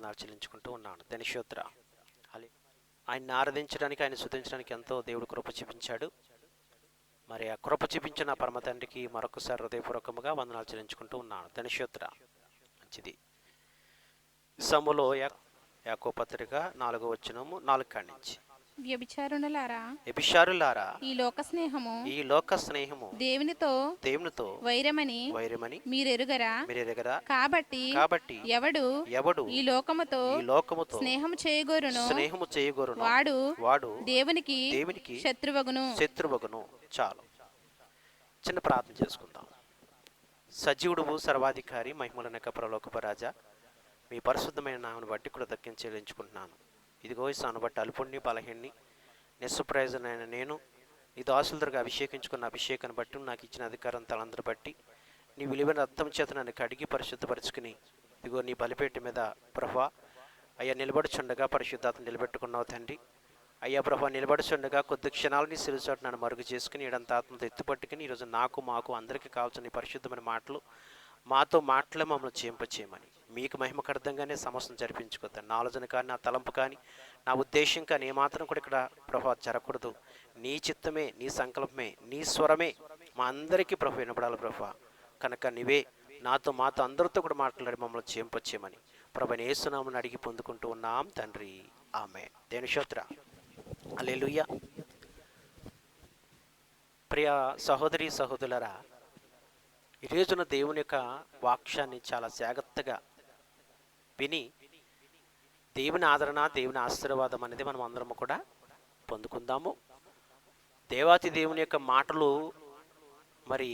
వందనాలు చెల్లించుకుంటూ ఉన్నాను. ధనిషోత్ర ఆయన్ని ఆరాధించడానికి, ఆయన స్తుతించడానికి ఎంతో దేవుడు కృప చూపించాడు. మరి ఆ కృప చూపించిన పరమ తండ్రికి మరొకసారి హృదయపూర్వకముగా వందనాలు చెల్లించుకుంటూ ఉన్నాను. ధనిషోత్ర మంచిది. సమూలో యాకోబు పత్రిక 4వ వచనము 4 కాడి నుంచి. వ్యభిచారులారా, వ్యభిచారులారా, ఈ లోక స్నేహము ఈ లోక స్నేహము దేవునితో వైరమని వైరమని మీరెరుగరా? మీరెరుగరా? కాబట్టి కాబట్టి ఎవడు ఈ లోకముతో స్నేహము చేయగోరును వాడు దేవునికి శత్రువగును. చాలు, చిన్న ప్రార్థన చేసుకుందాం. సజీవుడు, సర్వాధికారి, మహిమలనక పరలోకపు రాజా, మీ పరిశుద్ధమైన నామను బట్టి కృతజ్ఞత చెల్లించుకుంటున్నాను. ఇదిగో ఈ సాను బట్టి అల్పుణ్ణి, బలహీన్ని, నిస్సుప్రయోజనైన నేను నీ దాసులతో అభిషేకించుకున్న అభిషేకాన్ని బట్టి, నాకు ఇచ్చిన అధికారం తలందరూ బట్టి, నీ విలువైన రక్తం చేత నన్ను కడిగి పరిశుద్ధపరుచుకుని ఇదిగో నీ బలిపేట మీద ప్రభా అయ్యా నిలబడుచుండగా పరిశుద్ధాత్మ నిలబెట్టుకున్నావు తండ్రి. అయ్యా ప్రభా నిలబడుచుండగా కొద్ది క్షణాలని సిరుచోట నన్ను మరుగు చేసుకుని ఏడంత ఆత్మతో ఎత్తుపట్టుకుని ఈరోజు మాకు అందరికీ కావాల్సిన పరిశుద్ధమైన మాటలు మాతో మాటలే మమ్మల్ని చేయింపచేయమని, మీకు మహిమకర్థంగానే సమస్యను జరిపించుకోతాను. నా ఆలోచన కానీ, నా తలంపు కానీ, నా ఉద్దేశం కానీ ఏమాత్రం కూడా ఇక్కడ ప్రభావ జరగకూడదు. నీ చిత్తమే, నీ సంకల్పమే, నీ స్వరమే మా అందరికీ ప్రభు వినపడాలి ప్రభా. కనుక నీవే మాతో అందరితో కూడా మాట్లాడి మమ్మల్ని చేయింపచేయమని ప్రభు యేసునామమున అడిగి పొందుకుంటూ ఉన్నాం తండ్రి, ఆమేన్. దేవుని స్తోత్రం. హల్లెలూయా. ప్రియ సహోదరి సహోదరులారా, ఈ రోజున దేవుని యొక్క వాక్యాన్ని చాలా జాగ్రత్తగా విని దేవుని ఆదరణ, దేవుని ఆశీర్వాదం అనేది మనం అందరం కూడా పొందుకుందాము. దేవాతి దేవుని యొక్క మాటలు మరి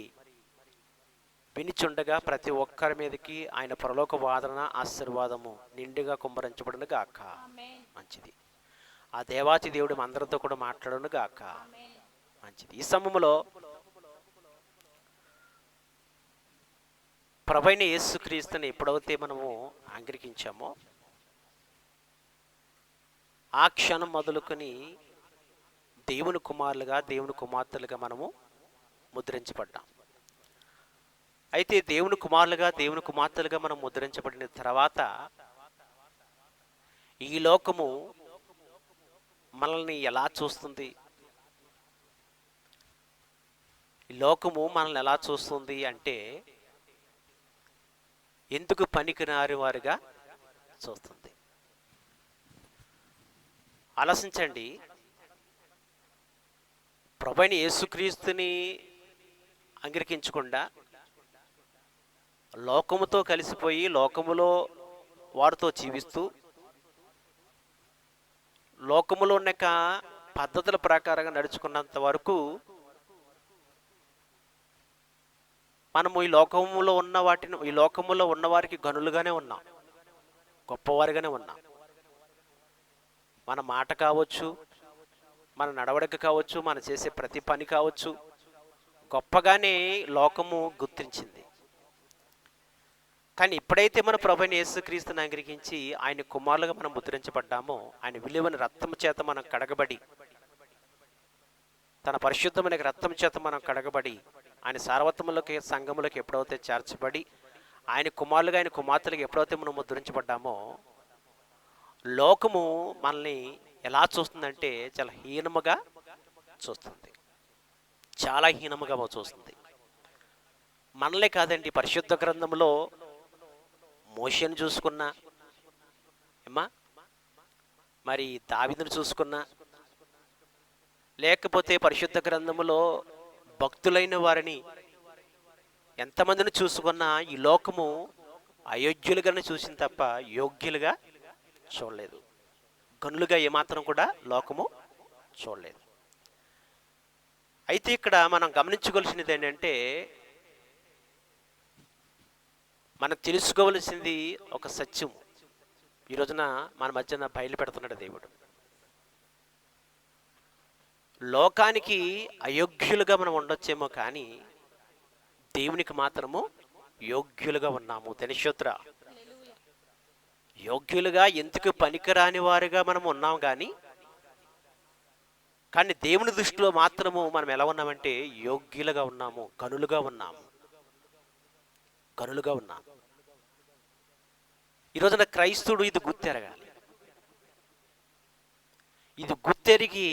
వినిచుండగా ప్రతి ఒక్కరి మీదకి ఆయన పరలోక ఆదరణ, ఆశీర్వాదము నిండుగా కుమ్మరించబడును గాక. మంచిది. ఆ దేవాతి దేవుడు అందరితో కూడా మాట్లాడును గాక. మంచిది. ఈ సమయంలో ప్రభువైన యేసుక్రీస్తుని ఎప్పుడైతే మనము అంగీకరించామో ఆ క్షణం మొదలుకొని దేవుని కుమారులుగా, దేవుని కుమార్తెలుగా మనము ముద్రించబడ్డాం. అయితే దేవుని కుమారులుగా, దేవుని కుమార్తెలుగా మనం ముద్రించబడిన తర్వాత ఈ లోకము మనల్ని ఎలా చూస్తుంది? ఈ లోకము మనల్ని ఎలా చూస్తుంది అంటే ఎందుకు పనికిరాని వారుగా చూస్తుంది. ఆలోచించండి. ప్రభువైన యేసుక్రీస్తుని అంగీకరించకుండా లోకముతో కలిసిపోయి లోకములో వారితో జీవిస్తూ లోకములో ఉన్న పద్ధతుల ప్రకారంగా నడుచుకున్నంత వరకు మనము ఈ లోకములో ఉన్న వారికి గనులుగానే ఉన్నాం, గొప్పవారిగానే ఉన్నాం. మన మాట కావచ్చు, మన నడవడిక కావచ్చు, మన చేసే ప్రతి పని కావచ్చు, గొప్పగానే లోకము గుర్తించింది. కానీ ఎప్పుడైతే మన ప్రభువైన యేసుక్రీస్తుని అంగీకరించి ఆయన కుమారులుగా మనం ముద్రించబడ్డామో, ఆయన విలువైన రక్తం చేత మనం కడగబడి, తన పరిశుద్ధమైన రక్తం చేత మనం కడగబడి, ఆయన సార్వత్వములకి సంఘములకు ఎప్పుడైతే చేర్చబడి ఆయన కుమారులుగా, ఆయన కుమార్తెలుగా ఎప్పుడైతే మనం ముద్రించబడ్డామో లోకము మనల్ని ఎలా చూస్తుందంటే చాలా హీనముగా చూస్తుంది. చాలా హీనముగా చూస్తుంది. మనలే కాదండి, పరిశుద్ధ గ్రంథంలో మోషేను చూసుకున్నా, మరి దావీదును చూసుకున్నా, లేకపోతే పరిశుద్ధ గ్రంథములో భక్తులైన వారిని ఎంతమందిని చూసుకున్నా ఈ లోకము అయోగ్యులుగానే చూసింది తప్ప యోగ్యులుగా చూడలేదు. గనులుగా ఏమాత్రం కూడా లోకము చూడలేదు. అయితే ఇక్కడ మనం గమనించుకోవాల్సినది ఏంటంటే, మనకు తెలుసుకోవలసింది ఒక సత్యం ఈ రోజున మన మధ్యన బయలుపెడుతున్నాడు దేవుడు. లోకానికి అయోగ్యులుగా మనం ఉండొచ్చేమో కానీ దేవునికి మాత్రము యోగ్యులుగా ఉన్నాము. ధనిషోత్ర. యోగ్యులుగా ఎందుకు పనికిరాని వారుగా మనం ఉన్నాం కానీ దేవుని దృష్టిలో మాత్రము మనం ఎలా ఉన్నామంటే యోగ్యులుగా ఉన్నాము, గనులుగా ఉన్నాము. ఈ రోజున క్రైస్తవుడు ఇది గుర్తెరగాలి. ఇది గుర్తెరిగి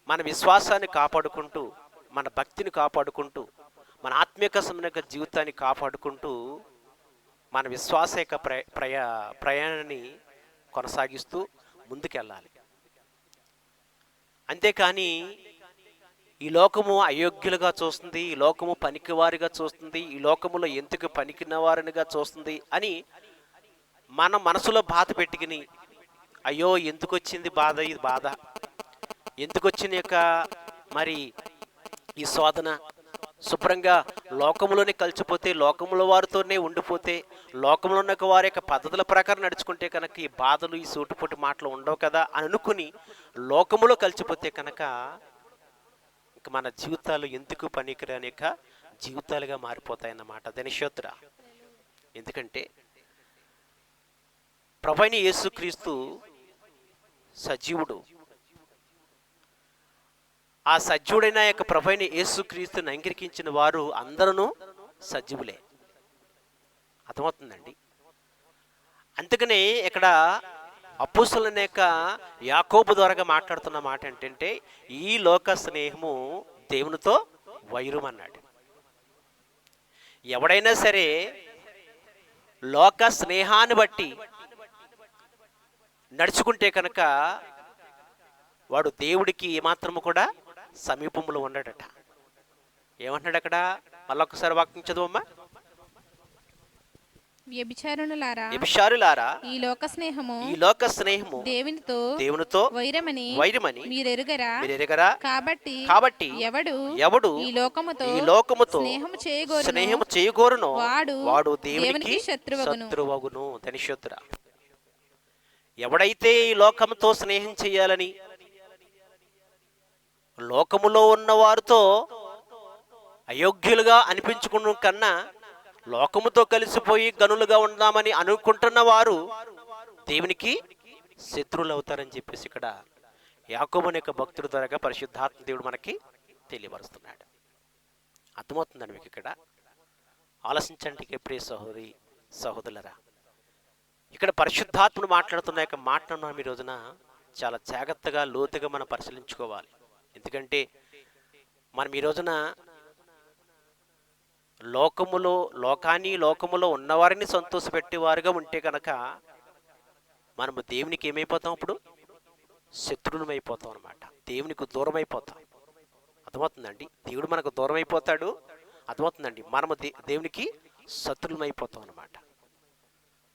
మన విశ్వాసాన్ని కాపాడుకుంటూ, మన భక్తిని కాపాడుకుంటూ, మన ఆత్మీయ జీవితాన్ని కాపాడుకుంటూ మన విశ్వాస యొక్క ప్రయాణాన్ని కొనసాగిస్తూ ముందుకెళ్ళాలి. అంతేకాని ఈ లోకము అయోగ్యులుగా చూస్తుంది, ఈ లోకము పనికివారిగా చూస్తుంది, ఈ లోకములో ఎందుకు పనికినవారినిగా చూస్తుంది అని మన మనసులో బాధ పెట్టుకుని, అయ్యో ఎందుకు వచ్చింది బాధ, ఇది బాధ ఎందుకు వచ్చిన యొక్క మరి ఈ శోధన, శుభ్రంగా లోకంలోనే కలిసిపోతే, లోకముల వారితోనే ఉండిపోతే, లోకంలో ఉన్న వారి యొక్క పద్ధతుల ప్రకారం నడుచుకుంటే కనుక ఈ బాధలు, ఈ సూటిపోటి మాటలు ఉండవు కదా అని అనుకుని లోకములో కలిసిపోతే కనుక ఇంక మన జీవితాలు ఎందుకు పనికిరాని యొక్క జీవితాలుగా మారిపోతాయన్నమాట. ధనిషోత్ర. ఎందుకంటే ప్రభువైన యేసుక్రీస్తు సజీవుడు. ఆ సజీవుడైన యొక్క ప్రభువైన యేసుక్రీస్తుని అంగీకరించిన వారు అందరూ సజీవులే. అర్థమవుతుందండి. అందుకనే ఇక్కడ అపోస్తలుని యొక్క యాకోబు ద్వారా మాట్లాడుతున్న మాట ఏంటంటే, ఈ లోక స్నేహము దేవునితో వైరం అన్నాడు. ఎవడైనా సరే లోక స్నేహాన్ని బట్టి నడుచుకుంటే కనుక వాడు దేవుడికి ఏమాత్రము కూడా సమీపంలో ఉన్నాడట. ఏమంటున్నాడు అక్కడ? మళ్ళొకసారి వాక్యం చదువమ్మా. వ్యభిచారులారా, ఈ లోక స్నేహము దేవునితో వైరమని మీరెరుగరా. కాబట్టి ఎవడు ఈ లోకముతో స్నేహము చేయగోరునో వాడు దేవునికి శత్రువగును. ధనిషోత్ర. ఎవడైతే ఈ లోకముతో స్నేహం చేయాలని, లోకములో ఉన్న వారితో అయోగ్యులుగా అనిపించుకున్న కన్నా లోకముతో కలిసిపోయి గనులుగా ఉందామని అనుకుంటున్న వారు దేవునికి శత్రువులు అవుతారని చెప్పేసి ఇక్కడ యాకోబు యొక్క భక్తుడి ద్వారా పరిశుద్ధాత్మ దేవుడు మనకి తెలియపరుస్తున్నాడు. అర్థమవుతుందండి మీకు ఇక్కడ? ఆలోచించండి ప్రియ సహోదరి సహోదరులరా. ఇక్కడ పరిశుద్ధాత్ముడు మాట్లాడుతున్న యొక్క మాటను మనం ఈ రోజున చాలా జాగ్రత్తగా లోతుగా మనం పరిశీలించుకోవాలి. ఎందుకంటే మనం ఈ రోజున లోకములో ఉన్నవారిని సంతోషపెట్టేవారుగా ఉంటే కనుక మనము దేవునికి ఏమైపోతాం? అప్పుడు శత్రువులం అయిపోతాం అనమాట. దేవునికి దూరం అయిపోతాం. అర్థమవుతుందండి? దేవుడు మనకు దూరం అయిపోతాడు. అర్థమవుతుందండి? మనము దేవునికి శత్రువులం అయిపోతాం అనమాట.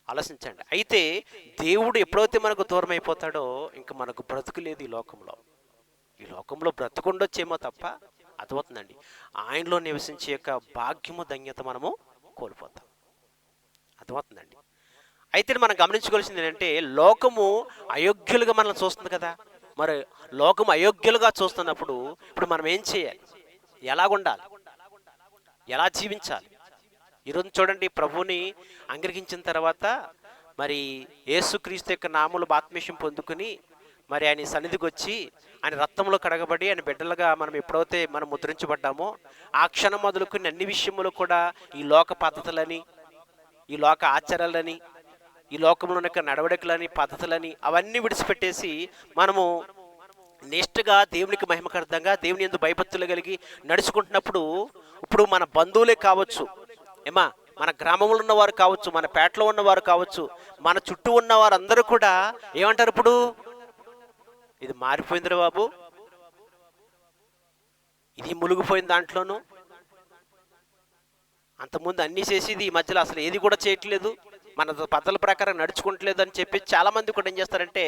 ఆలోచించండి. అయితే దేవుడు ఎప్పుడైతే మనకు దూరం అయిపోతాడో ఇంక మనకు బ్రతుకు లేదు ఈ లోకంలో బ్రతుకుండొచ్చేమో తప్ప, అర్థమవుతుందండి, ఆయనలో నివసించే యొక్క భాగ్యము ధన్యత మనము కోల్పోతాం. అర్థమవుతుందండి. అయితే మనం గమనించుకోవాల్సింది ఏంటంటే, లోకము అయోగ్యులుగా మనల్ని చూస్తుంది కదా. మరి లోకం అయోగ్యులుగా చూస్తున్నప్పుడు ఇప్పుడు మనం ఏం చేయాలి? ఎలాగుండాలి? ఎలా జీవించాలి? ఈరోజు చూడండి, ప్రభువుని అంగీకరించిన తర్వాత మరి యేసుక్రీస్తు యొక్క నామములో బాప్తిస్మం పొందుకుని మరి ఆయన సన్నిధికి వచ్చి ఆయన రక్తంలో కడగబడి ఆయన బిడ్డలుగా మనం ఎప్పుడైతే మనం ముద్రించబడ్డామో ఆ క్షణం మొదలుకుని అన్ని విషయములు కూడా ఈ లోక పద్ధతులని, ఈ లోక ఆచారాలని, ఈ లోకంలో ఉన్న నడవడికలని, పద్ధతులని అవన్నీ విడిచిపెట్టేసి మనము నిష్ఠగా దేవునికి మహిమకర్థంగా దేవుని యందు భయభక్తులు కలిగి నడుచుకుంటున్నప్పుడు ఇప్పుడు మన బంధువులే కావచ్చు, మన గ్రామంలో ఉన్నవారు కావచ్చు, మన పేటలో ఉన్నవారు కావచ్చు, మన చుట్టూ ఉన్న వారందరూ కూడా ఏమంటారు? ఇప్పుడు ఇది మారిపోయిందిరా బాబు, ఇది మునిగిపోయింది దాంట్లోనూ, అంతకుముందు అన్నీ చేసేది ఈ మధ్యలో అసలు ఏది కూడా చేయట్లేదు, మన పద్ధతుల ప్రకారం నడుచుకుంటలేదు అని చెప్పి చాలామంది కూడా ఏం చేస్తారంటే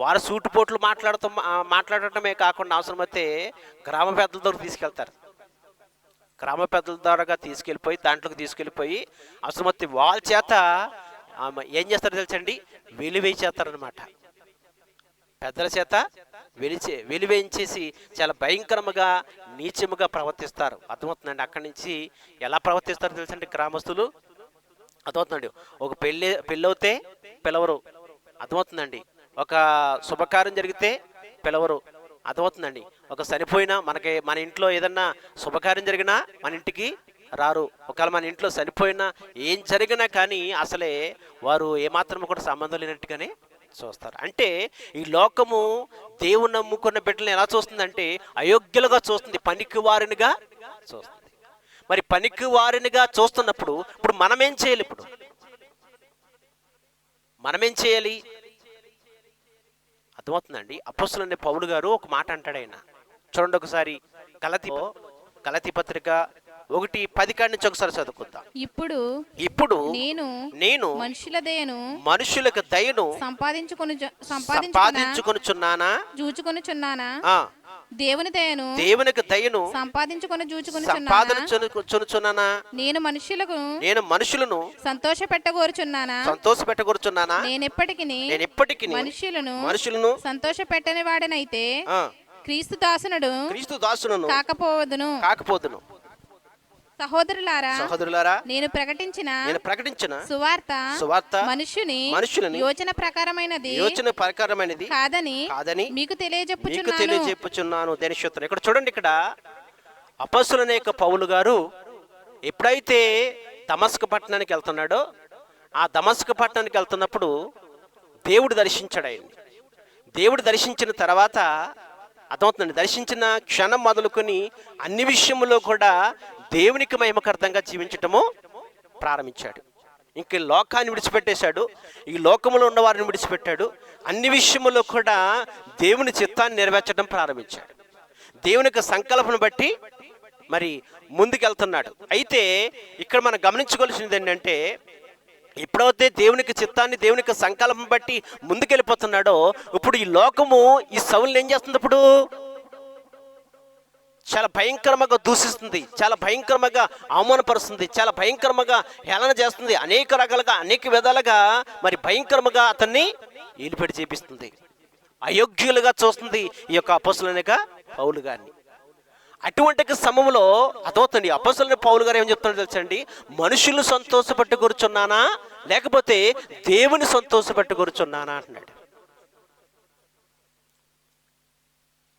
వారు సూటుపోట్లు మాట్లాడటమే కాకుండా అవసరమైతే గ్రామ పెద్దల ద్వారా తీసుకెళ్తారు. గ్రామ పెద్దల ద్వారా దాంట్లోకి తీసుకెళ్ళిపోయి అవసరమైతే వాళ్ళ చేత ఏం చేస్తారో తెలుసండి, వెలివేయించేస్తారనమాట. పెద్దల చేత వెలివేయించేసి చాలా భయంకరముగా నీచముగా ప్రవర్తిస్తారు. అర్థమవుతుందండి? అక్కడి నుంచి ఎలా ప్రవర్తిస్తారో తెలుసండి గ్రామస్తులు. అర్థమవుతుందండి? ఒక పెళ్ళవుతే పిలవరు. అర్థమవుతుందండి? ఒక శుభకార్యం జరిగితే పిలవరు. అర్థమవుతుందండి? ఒక చనిపోయినా మన ఇంట్లో ఏదన్నా శుభకార్యం జరిగినా మన ఇంటికి రారు. ఒకవేళ మన ఇంట్లో చనిపోయినా ఏం జరిగినా కానీ అసలే వారు ఏమాత్రం కూడా సంబంధం లేనట్టుగానే చూస్తారు. అంటే ఈ లోకము దేవుని నమ్ముకున్న బిడ్డలను ఎలా చూస్తుందంటే అయోగ్యులుగా చూస్తుంది, పనికి వారినిగా చూస్తుంది. మరి పనికి వారినిగా చూస్తున్నప్పుడు ఇప్పుడు మనమేం చేయాలి? ఇప్పుడు మనమేం చేయాలి? అర్థమవుతుందండి. అపొస్తలుడైన పౌలు గారు ఒక మాట అంటాడు. ఆయన చూడండి ఒకసారి, గలతీ పత్రిక 1:10 కాడి నుంచి ఒకసారి చదువుకుందాం. ఇప్పుడు నేను మనుషులకు దయను సంపాదించుకొనుచున్నానా దేవునికి దయను సంపాదించుకొనుచున్నానా నేను మనుషులను సంతోషపెట్టగోరుచున్నానా నేను ఎప్పటికీ మనుషులను సంతోషపెట్టని వాడనైతే క్రీస్తు దాసునుడు కాకపోదును. సహోదరులారా నేను ప్రకటించిన సువార్త మనుష్యుని యోచన ప్రకారమైనది కాదని మీకు తెలియజెప్పుచున్నాను. దేనిశోత్రం. ఇక్కడ చూడండి, ఇక్కడ అపొస్తలుడైన పౌలు గారు ఎప్పుడైతే దమస్కు పట్టణానికి వెళ్తున్నాడో, ఆ దమస్కు పట్టణానికి వెళ్తున్నప్పుడు దేవుడు దర్శించాడు ఆయన్ని. దేవుడు దర్శించిన తర్వాత అర్థమవుతుందండి, దర్శించిన క్షణం మొదలుకొని అన్ని విషయంలో కూడా దేవునికి మహిమకరంగా జీవించటము ప్రారంభించాడు. ఇంక లోకాన్ని విడిచిపెట్టేశాడు, ఈ లోకములో ఉన్న వారిని విడిచిపెట్టాడు. అన్ని విషయములో కూడా దేవుని చిత్తాన్ని నెరవేర్చడం ప్రారంభించాడు. దేవునికి సంకల్పన బట్టి మరి ముందుకెళ్తున్నాడు. అయితే ఇక్కడ మనం గమనించుకోవాల్సింది ఏంటంటే, ఎప్పుడైతే దేవునికి చిత్తాన్ని దేవునికి సంకల్పం బట్టి ముందుకెళ్ళిపోతున్నాడో, ఇప్పుడు ఈ లోకము ఈ సౌలుని ఏం చేస్తుంది? ఇప్పుడు చాలా భయంకరంగా దూషిస్తుంది, చాలా భయంకరంగా అవమానపరుస్తుంది, చాలా భయంకరంగా హేళన చేస్తుంది, అనేక రకాలుగా అనేక విధాలుగా మరి భయంకరంగా అతన్ని ఈలిపెట్టి చేపిస్తుంది, అయోగ్యులుగా చూస్తుంది ఈ యొక్క అపొస్తలుడైన పౌలు గారిని. అటువంటి సమయంలో అదవుతుంది అపొస్తలుడైన పౌలు గారు ఏం చెప్తున్నాడో తెలుసండి, మనుషులు సంతోషపెట్టు కూర్చున్నానా లేకపోతే దేవుని సంతోషపెట్టు కూర్చున్నానా అంటున్నాడు.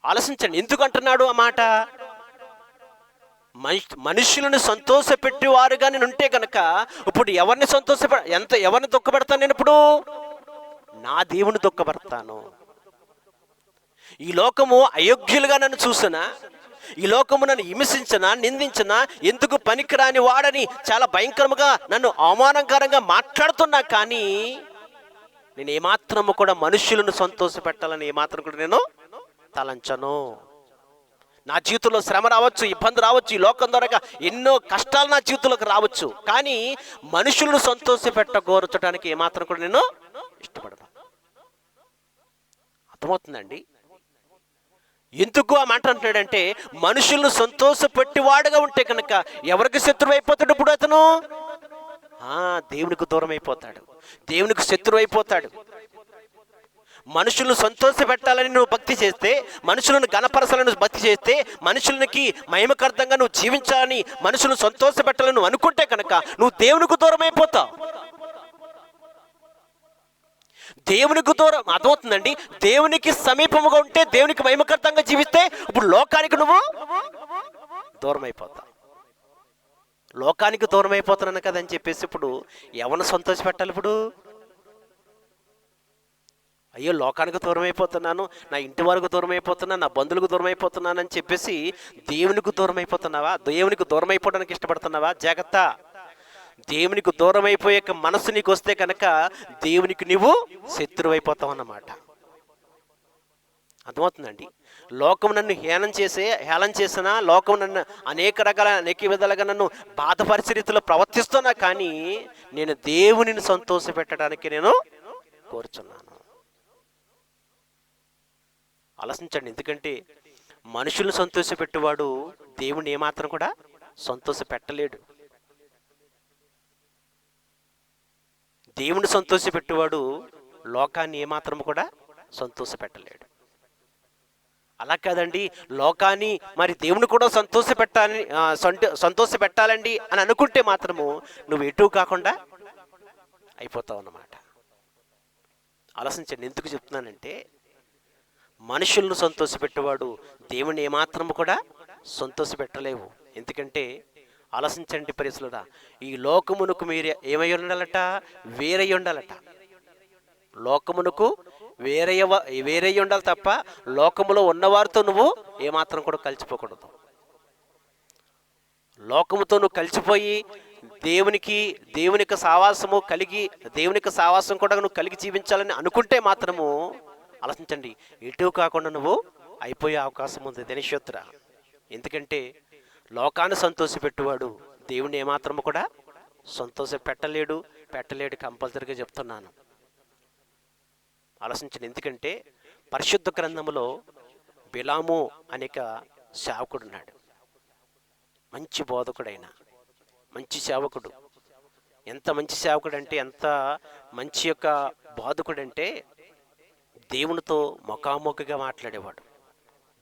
ఆలోచించండి, ఎందుకు అంటున్నాడు ఆ మాట? మనుషులను సంతోషపెట్టేవారుగా నేను ఉంటే కనుక ఇప్పుడు ఎవరిని ఎవరిని దుఃఖపెడతాను? నేను ఇప్పుడు నా దేవుని దుఃఖపెడతాను. ఈ లోకము అయోగ్యులుగా నన్ను చూసినా, ఈ లోకము నన్ను హింసించినా, నిందించినా, ఎందుకు పనికిరాని వాడని చాలా భయంకరంగా నన్ను అవమానకరంగా మాట్లాడుతున్నా కానీ నేను ఏమాత్రము కూడా మనుషులను సంతోషపెట్టాలని ఏమాత్రం కూడా నేను తలంచను. నా జీవితంలో శ్రమ రావచ్చు, ఇబ్బంది రావచ్చు, ఈ లోకం ద్వారా ఎన్నో కష్టాలు నా జీవితంలోకి రావచ్చు, కానీ మనుషులను సంతోషపెట్టగోర్చడానికి ఏమాత్రం కూడా నేను ఇష్టపడను. అర్థమవుతుందండి? ఎందుకు ఆ మాట అంటున్నాడంటే, మనుషులను సంతోషపెట్టేవాడుగా ఉంటే కనుక ఎవరికి శత్రువు అయిపోతాడు? ఇప్పుడు అతను దేవునికి దూరం అయిపోతాడు, దేవునికి శత్రువు అయిపోతాడు. మనుషులను సంతోషపెట్టాలని నువ్వు భక్తి చేస్తే, మనుషులను గణపరచాలని భక్తి చేస్తే, మనుషులకి మహిమకరంగా నువ్వు జీవించాలని, మనుషులను సంతోషపెట్టాలని నువ్వు అనుకుంటే కనుక నువ్వు దేవునికి దూరం అయిపోతావు. దేవునికి దూరం అర్థమవుతుందండి. దేవునికి సమీపముగా ఉంటే, దేవునికి మహిమకరంగా జీవిస్తే ఇప్పుడు లోకానికి నువ్వు దూరం అయిపోతావు. లోకానికి దూరం అయిపోతున్నాను కదా అని చెప్పేసి ఇప్పుడు ఎవరిని సంతోషపెట్టాలి? ఇప్పుడు అయ్యో లోకానికి దూరం అయిపోతున్నాను, నా ఇంటి వరకు దూరం అయిపోతున్నాను, నా బంధువులకు దూరం అయిపోతున్నాను అని చెప్పేసి దేవునికి దూరం అయిపోతున్నావా? దేవునికి దూరం అయిపోవడానికి ఇష్టపడుతున్నావా? జాగ్రత్త. దేవునికి దూరం అయిపోయే మనసు నీకు వస్తే కనుక దేవునికి నువ్వు శత్రువు అయిపోతావు అన్నమాట. అర్థమవుతుందండి? లోకం నన్ను హేళన చేసినా, లోకం నన్ను అనేక విధాలుగా నన్ను బాధపరిచే రీతిలో ప్రవర్తిస్తున్నా కానీ నేను దేవునిని సంతోషపెట్టడానికి నేను కోరుచున్నాను. ఆలోచించండి, ఎందుకంటే మనుషులను సంతోషపెట్టేవాడు దేవుని ఏమాత్రం కూడా సంతోషపెట్టలేడు. దేవుని సంతోషపెట్టేవాడు లోకాన్ని ఏమాత్రం కూడా సంతోషపెట్టలేడు. అలా కాదండి, లోకాన్ని మరి దేవుని కూడా సంతోషపెట్టాలండి అని అనుకుంటే మాత్రము నువ్వు ఎటు కాకుండా అయిపోతావు అన్నమాట. ఆలోచించండి, ఎందుకు చెప్తున్నానంటే మనుషులను సంతోషపెట్టేవాడు దేవుని ఏమాత్రము కూడా సంతోషపెట్టలేవు. ఎందుకంటే ఆలోచించండి పరిశులురా, ఈ లోకమునకు మీరు ఏమై ఉండాలట? వేరై ఉండాలట. లోకమునకు వేరై ఉండాలి తప్ప లోకములో ఉన్నవారితో నువ్వు ఏమాత్రం కూడా కలిసిపోకూడదు. లోకముతో నువ్వు కలిసిపోయి దేవుని యొక్క సావాసము కలిగి, దేవుని యొక్క సావాసం కూడా నువ్వు కలిగి జీవించాలని అనుకుంటే మాత్రము ఆలోచించండి, ఇటు కాకుండా నువ్వు అయిపోయే అవకాశం ఉంది దినశోత్ర. ఎందుకంటే లోకాన్ని సంతోషపెట్టువాడు దేవుని ఏమాత్రము కూడా సంతోష పెట్టలేడు కంపల్సరిగా చెప్తున్నాను. ఆలోచించండి. ఎందుకంటే పరిశుద్ధ గ్రంథములో బిలాము అనేక సేవకుడు ఉన్నాడు. మంచి బోధకుడైన మంచి సేవకుడు. ఎంత మంచి సేవకుడు అంటే, ఎంత మంచి యొక్క బోధకుడు అంటే, దేవునితో ముఖాముఖిగా మాట్లాడేవాడు,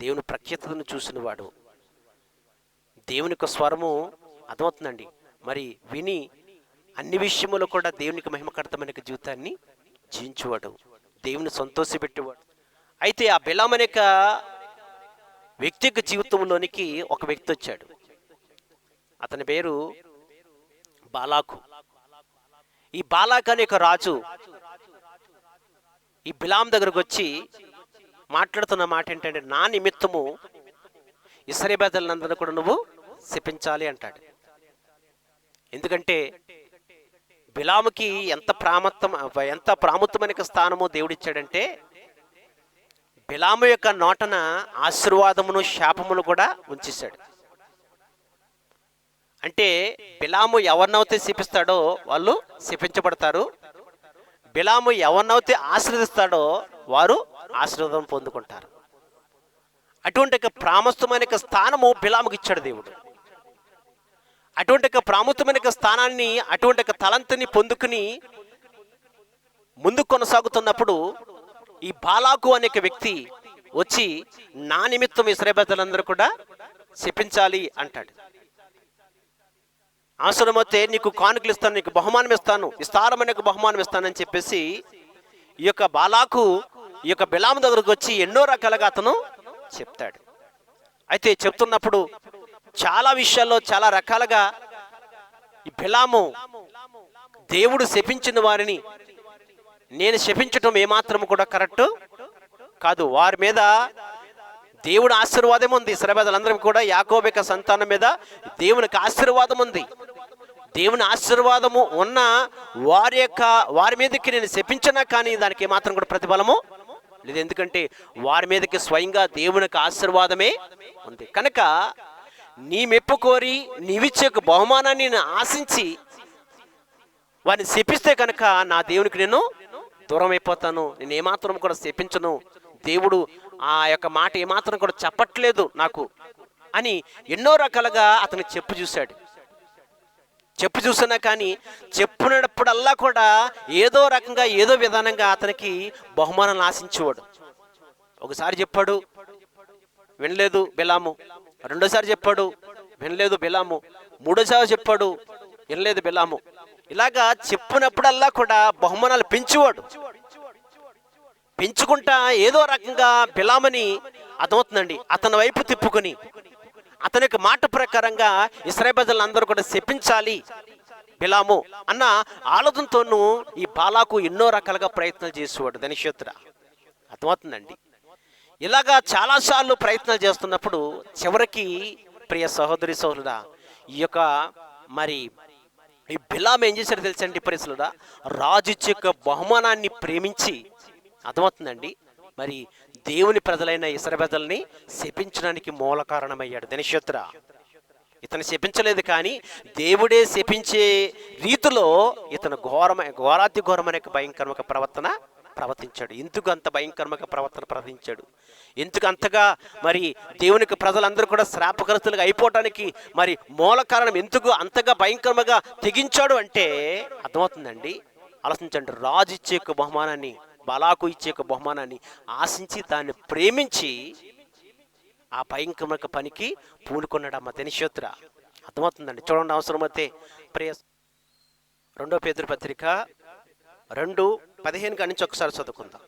దేవుని ప్రఖ్యాతను చూసినవాడు, దేవుని యొక్క స్వరము అర్థమవుతుందండి. మరి విని అన్ని విషయములో కూడా దేవునికి మహిమకరమైన జీవితాన్ని జీవించేవాడు, దేవుని సంతోషపెట్టేవాడు. అయితే ఆ బిలాము అనే వ్యక్తి యొక్క జీవితంలోనికి ఒక వ్యక్తి వచ్చాడు. అతని పేరు బాలాకు. ఈ బాలాకు అనే రాజు ఈ బిలాము దగ్గరకు వచ్చి మాట్లాడుతున్న మాట ఏంటంటే, నా నిమిత్తము ఇశ్రాయేలీయులందరినీ కూడా నువ్వు శపించాలి అంటాడు. ఎందుకంటే బిలాముకి ఎంత ప్రాముఖ్యమైన స్థానము దేవుడిచ్చాడంటే, బిలాము యొక్క నోటన ఆశీర్వాదమును శాపమును కూడా ఉంచేశాడు. అంటే బిలాము ఎవరినైతే శపిస్తాడో వాళ్ళు శపించబడతారు, బిలాము ఎవరినైతే ఆశీర్వదిస్తాడో వారు ఆశీర్వాదం పొందుకుంటారు. అటువంటి ప్రాముఖ్యమైన స్థానము బిలాముకి ఇచ్చాడు దేవుడు. అటువంటి ప్రాముఖ్యమైన స్థానాన్ని, అటువంటి తలంతుని పొందుకుని ముందు కొనసాగుతున్నప్పుడు ఈ బాలాకు అనే వ్యక్తి వచ్చి, నా నిమిత్తం ఇశ్రాయేలీయులందరూ కూడా శపించాలి అంటాడు. అవసరమైతే నీకు కానుకలు ఇస్తాను, నీకు బహుమానం ఇస్తాను, విస్తారమైన బహుమానం ఇస్తానని చెప్పేసి ఈ యొక్క బాలాకు ఈ యొక్క బిలాము దగ్గరకు వచ్చి ఎన్నో రకాలుగా అతను చెప్తాడు. అయితే చెప్తున్నప్పుడు చాలా విషయాల్లో చాలా రకాలుగా ఈ బిలాము దేవుడు శపించిన వారిని నేను శపించటం ఏమాత్రం కూడా కరెక్ట్ కాదు, వారి మీద దేవుడు ఆశీర్వాదం ఉంది. ఇశ్రాయేలీయులందరికీ కూడా యాకోబు యొక్క సంతానం మీద దేవునికి ఆశీర్వాదం ఉంది. దేవుని ఆశీర్వాదము ఉన్న వారి మీదకి నేను శపించినా కానీ దానికి ఏమాత్రం కూడా ప్రతిఫలము లేదు. ఎందుకంటే వారి మీదకి స్వయంగా దేవునికి ఆశీర్వాదమే ఉంది. కనుక నీ మెప్పు కోరి నీవిచ్చే బహుమానాన్ని నేను ఆశించి వారిని శపిస్తే కనుక నా దేవునికి నేను దూరం అయిపోతాను, నేను ఏమాత్రం కూడా శపించను, దేవుడు ఆ యొక్క మాట ఏమాత్రం కూడా చెప్పట్లేదు నాకు అని ఎన్నో రకాలుగా అతను చెప్పు చూసినా కానీ చెప్పినప్పుడల్లా కూడా ఏదో రకంగా ఏదో విధానంగా అతనికి బహుమానాలు ఆశించేవాడు. ఒకసారి చెప్పాడు, వినలేదు బిలాము. రెండోసారి చెప్పాడు, వినలేదు బిలాము. మూడోసారి చెప్పాడు, వినలేదు బిలాము. ఇలాగా చెప్పినప్పుడల్లా కూడా బహుమానాలు పెంచుకుంటా ఏదో రకంగా బిలాముని అర్థమవుతుందండి అతని వైపు తిప్పుకొని అతని యొక్క మాట ప్రకారంగా ఇశ్రాయేలీయులందరూ కూడా శపించాలి బిలాము అన్న ఆలోచనతోనూ ఈ బాలాకు ఎన్నో రకాలుగా ప్రయత్నాలు చేసేవాడు. ధనిషోత్ర అర్థమవుతుందండి. ఇలాగా చాలాసార్లు ప్రయత్నాలు చేస్తున్నప్పుడు చివరికి ప్రియ సహోదరి సహోదరుడా ఈ యొక్క మరి ఈ బిలాము ఏం చేశారు తెలుసండి పరిస్థితులుడా, రాజు యొక్క బహుమానాన్ని ప్రేమించి అర్థమవుతుందండి మరి దేవుని ప్రజలైన ఇశ్రాయేలీయులని శపించడానికి మూల కారణమయ్యాడు. ధనిషోత్ర ఇతను శపించలేదు కానీ దేవుడే శపించే రీతిలో ఇతను ఘోరాతి ఘోరమైన భయంకరమైన ప్రవర్తించాడు. ఎందుకు అంత భయంకరమైన ప్రవర్తన ప్రవర్తించాడు, ఎందుకు అంతగా మరి దేవునికి ప్రజలందరూ కూడా శ్రాపగ్రస్తులుగా అయిపోవటానికి మరి మూల కారణం ఎందుకు అంతగా భయంకరంగా తెగించాడు అంటే అర్థమవుతుందండి. ఆలోచించండి. రాజు ఇచ్చే బహుమానాన్ని, బాలాకు ఇచ్చే బహుమానాన్ని ఆశించి దాన్ని ప్రేమించి ఆ భయంకరమైన పనికి పూనుకున్నాడు అమ్మ ధనిషోత్ర. అర్థమవుతుందండి. చూడండి అవసరమైతే ప్రియ 2 పేతురు పత్రిక 2:15 నుంచి ఒకసారి చదువుకుందాం.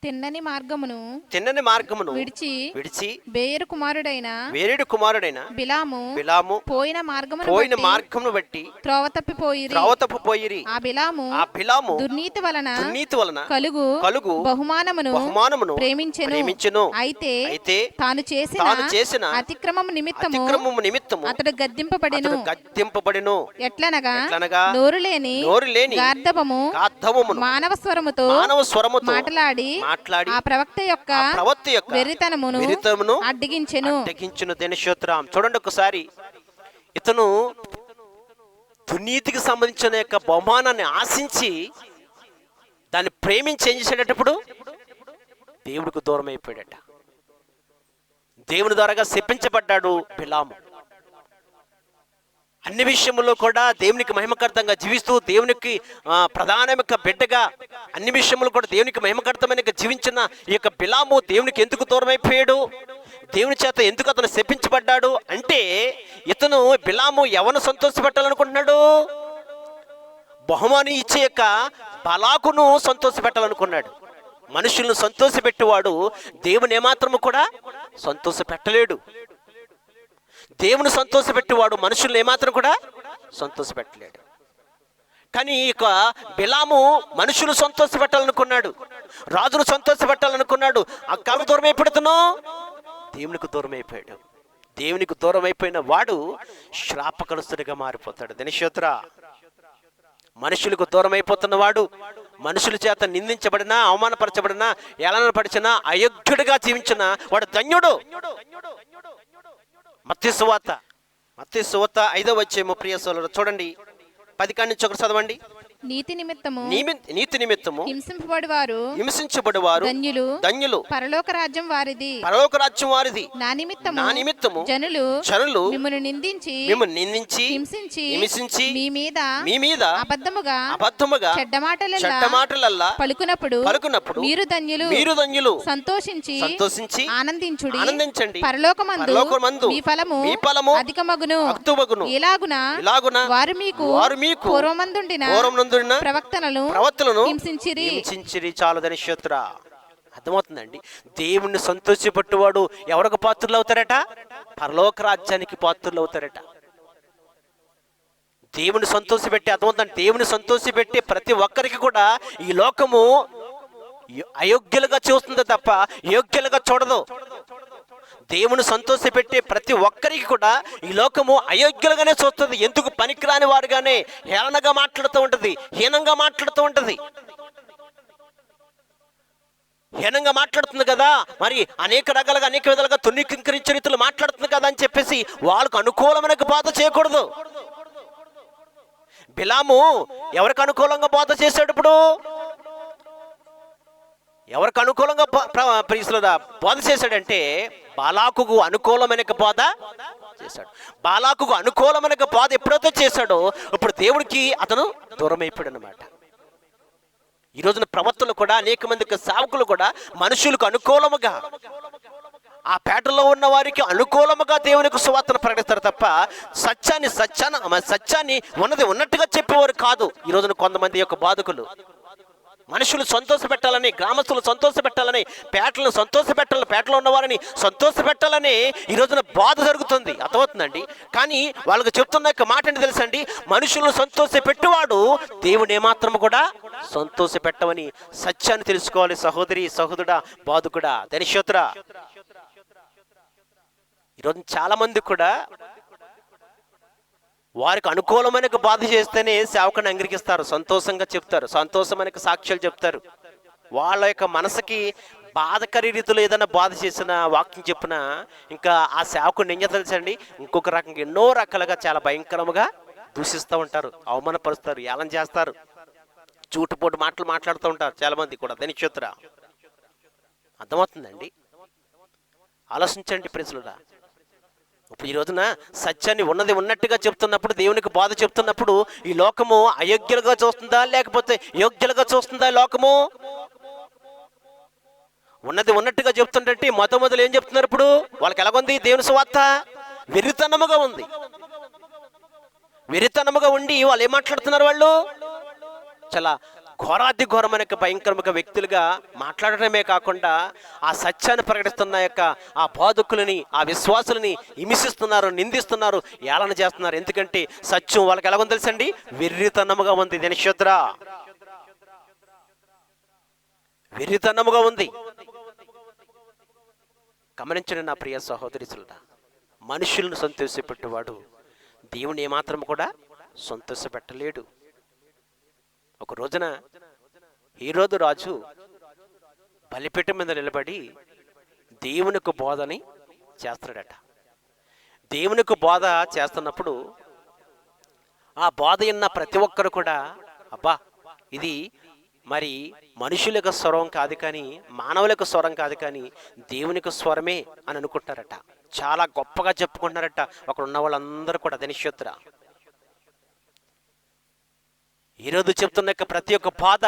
తిన్నని మార్గమును విడిచి బేయరు కుమారుడైన బిలాము పోయిన మార్గమును బట్టి త్రోవ తప్పిపోయిరి. ఆ బిలాము దుర్నీతి వలన కలుగు బహుమానమును ప్రేమించెను. అయితే తాను చేసిన అతిక్రమము నిమిత్తము అతడు గద్దింపబడెను. ఎట్లనగా నోరులేని గార్ధబము మానవ స్వరముతో మాట్లాడి ఆ ప్రవక్త యొక్క వెర్రితనమును అడ్డగించెను. దినశోత్రం చూడండి ఒకసారి. ఇతను దుర్నీతికి సంబంధించిన యొక్క బహుమానాన్ని ఆశించి దాన్ని ప్రేమించి ఏం చేసేటప్పుడు దేవుడికి దూరం అయిపోయాడట. దేవుని ద్వారాగా శపించబడ్డాడు బిలాము. అన్ని విషయంలో కూడా దేవునికి మహిమకర్తంగా జీవిస్తూ దేవునికి ప్రధాన బిడ్డగా అన్ని విషయంలో కూడా దేవునికి మహిమకర్తమైన జీవించిన ఈ యొక్క బిలాము దేవునికి ఎందుకు దూరం అయిపోయాడు? దేవుని చేత ఎందుకు అతను శపించబడ్డాడు అంటే, ఇతను బిలాము ఎవరిని సంతోషపెట్టాలనుకుంటున్నాడు? బహుమానం ఇచ్చే యొక్క బలాకును సంతోషపెట్టాలనుకున్నాడు. మనుషులను సంతోషపెట్టేవాడు దేవుని ఏమాత్రము కూడా సంతోషపెట్టలేడు. దేవుని సంతోషపెట్టేవాడు మనుషులను ఏమాత్రం కూడా సంతోషపెట్టలేడు. కానీ ఇక బిలాము మనుషులు సంతోషపెట్టాలనుకున్నాడు, రాజును సంతోషపెట్టాలనుకున్నాడు. ఆ కాలం దూరం అయిపోతున్నావు, దేవునికి దూరం అయిపోయాడు. దేవునికి దూరం అయిపోయిన వాడు శ్రాపకలుస్తుడిగా మారిపోతాడు. దినశోత్ర, మనుషులకు దూరం అయిపోతున్న వాడు మనుషుల చేత నిందించబడినా, అవమానపరచబడినా, ఏలనపరిచినా, అయోగ్యుడిగా జీవించిన వాడు ధన్యుడు. మత్తయి సువార్త 5వ అధ్యాయము ప్రియ సోదరులు చూడండి, 10 కాడి నుంచి ఒకటి చదవండి. నీతి నిమిత్తము హింసించబడువారు ధన్యులు, పరలోక రాజ్యం వారిది. నా నిమిత్తము జనులు మిమ్మును నిందించి హింసించి మీ మీద అబద్ధముగా చెడ్డ మాటలల్లా పలుకునప్పుడు మీరు ధన్యులు. సంతోషించి ఆనందించండి. పరలోకమందు మీ ఫలము అధికమగును. ఇలాగున వారు మీకు పూర్వమందుండిన ప్రవక్తలను హింసించిరి. చాలదని శత్ర అర్థమవుతుందండి. దేవుణ్ణి సంతోషపెట్టువాడు ఎవరికి పాత్రులు అవుతారట? పరలోక రాజ్యానికి పాత్రులు అవుతారట. దేవుని సంతోషపెట్టి అర్థమవుతుంది. దేవుని సంతోషపెట్టి ప్రతి ఒక్కరికి కూడా ఈ లోకము అయోగ్యులుగా చూస్తుంది తప్ప యోగ్యులుగా చూడదు. దేవుని సంతోషపెట్టే ప్రతి ఒక్కరికి కూడా ఈ లోకము అయోగ్యులుగానే చూస్తుంది. ఎందుకు పనికిరాని వారుగానే హేళనగా మాట్లాడుతూ ఉంటుంది, హీనంగా మాట్లాడుతూ ఉంటుంది. హీనంగా మాట్లాడుతుంది కదా, మరి అనేక రకాలుగా అనేక విధాలుగా తుణీకరించే రీతిలో మాట్లాడుతుంది కదా అని చెప్పేసి వాళ్ళకు అనుకూలమైన బోధ చేయకూడదు. బిలాము ఎవరికి అనుకూలంగా బోధ చేశాడు? ఇప్పుడు ఎవరికి అనుకూలంగా బోధ చేశాడంటే బాలాకుకు అనుకూలమైన బోధ చేశాడు. బాలాకుకు అనుకూలమైన బోధ ఎప్పుడైతే చేశాడో ఇప్పుడు దేవుడికి అతను దూరం అయిపోయాడు అన్నమాట. ఈ రోజున ప్రవక్తలు కూడా అనేక మంది సేవకులు కూడా మనుషులకు అనుకూలముగా, ఆ పేటలో ఉన్న వారికి అనుకూలముగా దేవునికి సువార్తను ప్రకటిస్తారు తప్ప సత్యాన్ని ఉన్నది ఉన్నట్టుగా చెప్పేవారు కాదు. ఈ రోజున కొంతమంది యొక్క బాధకులు మనుషులు సంతోషపెట్టాలని, గ్రామస్తులు సంతోషపెట్టాలని, పేటలను సంతోషపెట్టాలని, పేటలో ఉన్నవారిని సంతోషపెట్టాలని ఈ రోజున బాధ జరుగుతుంది. అర్థమవుతుందండి. కానీ వాళ్ళకి చెప్తున్న యొక్క మాట ఏంటి తెలుసండి? మనుషులను సంతోషపెట్టేవాడు దేవుని ఏమాత్రం కూడా సంతోషపెట్టవని సత్యాన్ని తెలుసుకోవాలి. సహోదరి, సహోదరుడా, బాధకుడా, ధనిశోత్ర. ఈరోజు చాలా మంది కూడా వారికి అనుకూలమైన బాధ చేస్తేనే సేవకుని అంగీకరిస్తారు, సంతోషంగా చెప్తారు, సంతోషమైన సాక్ష్యాలు చెప్తారు. వాళ్ళ యొక్క మనసుకి బాధకరి రీతిలో ఏదైనా బాధ చేసిన వాక్యం చెప్పినా ఇంకా ఆ సేవకుని ఏం తెలుసండి, ఇంకొక రకంగా ఎన్నో రకాలుగా చాలా భయంకరంగా దూషిస్తూ ఉంటారు, అవమానపరుస్తారు, ఏలం చేస్తారు, చూటుపోటు మాటలు మాట్లాడుతూ ఉంటారు చాలా మంది కూడా. ధనిక్షేత్ర అర్థమవుతుందండి. ఆలోచించండి ప్రియులారా. ఇప్పుడు ఈ రోజున సత్యాన్ని ఉన్నది ఉన్నట్టుగా చెప్తున్నప్పుడు, దేవునికి బాధ చెప్తున్నప్పుడు ఈ లోకము అయోగ్యులుగా చూస్తుందా లేకపోతే యోగ్యులుగా చూస్తుందా? లోకము ఉన్నది ఉన్నట్టుగా చెప్తుంటే మొదలు ఏం చెప్తున్నారు? ఇప్పుడు వాళ్ళకి ఎలాగుంది దేవుని సువార్త? వెరితనముగా ఉంది. వెరితనముగా ఉండి వాళ్ళు ఏం మాట్లాడుతున్నారు? వాళ్ళు చాలా ఘోరాతి ఘోరమైన భయంకరమైన వ్యక్తులుగా మాట్లాడటమే కాకుండా ఆ సత్యాన్ని ప్రకటిస్తున్న యొక్క ఆ బోధకులని, ఆ విశ్వాసులని హింసిస్తున్నారు, నిందిస్తున్నారు, ఏళన చేస్తున్నారు. ఎందుకంటే సత్యం వాళ్ళకి ఎలా ఉందో తెలుసండి, వెర్రితనముగా ఉంది. దినశుద్ర వెర్రితనముగా ఉంది. గమనించండి నా ప్రియ సహోదరులారా, మనుషులను సంతోషపెట్టేవాడు దేవుని ఏమాత్రం కూడా సంతోషపెట్టలేడు. ఒక రోజున హేరోదు రాజు బలిపీఠం మీద నిలబడి దేవునికి బోధని చేస్తాడట. దేవునికి బోధ చేస్తున్నప్పుడు ఆ బోధ విన్న ప్రతి ఒక్కరు కూడా, అబ్బా ఇది మరి మనుషుల యొక్క స్వరం కాదు కానీ, మానవుల యొక్క స్వరం కాదు కానీ దేవునికి స్వరమే అని అనుకుంటారట. చాలా గొప్పగా చెప్పుకుంటున్నారట అక్కడ ఉన్న వాళ్ళందరూ కూడా. దినశుద్ర ఈరోజు చెప్తున్న యొక్క ప్రతి ఒక్క బాధ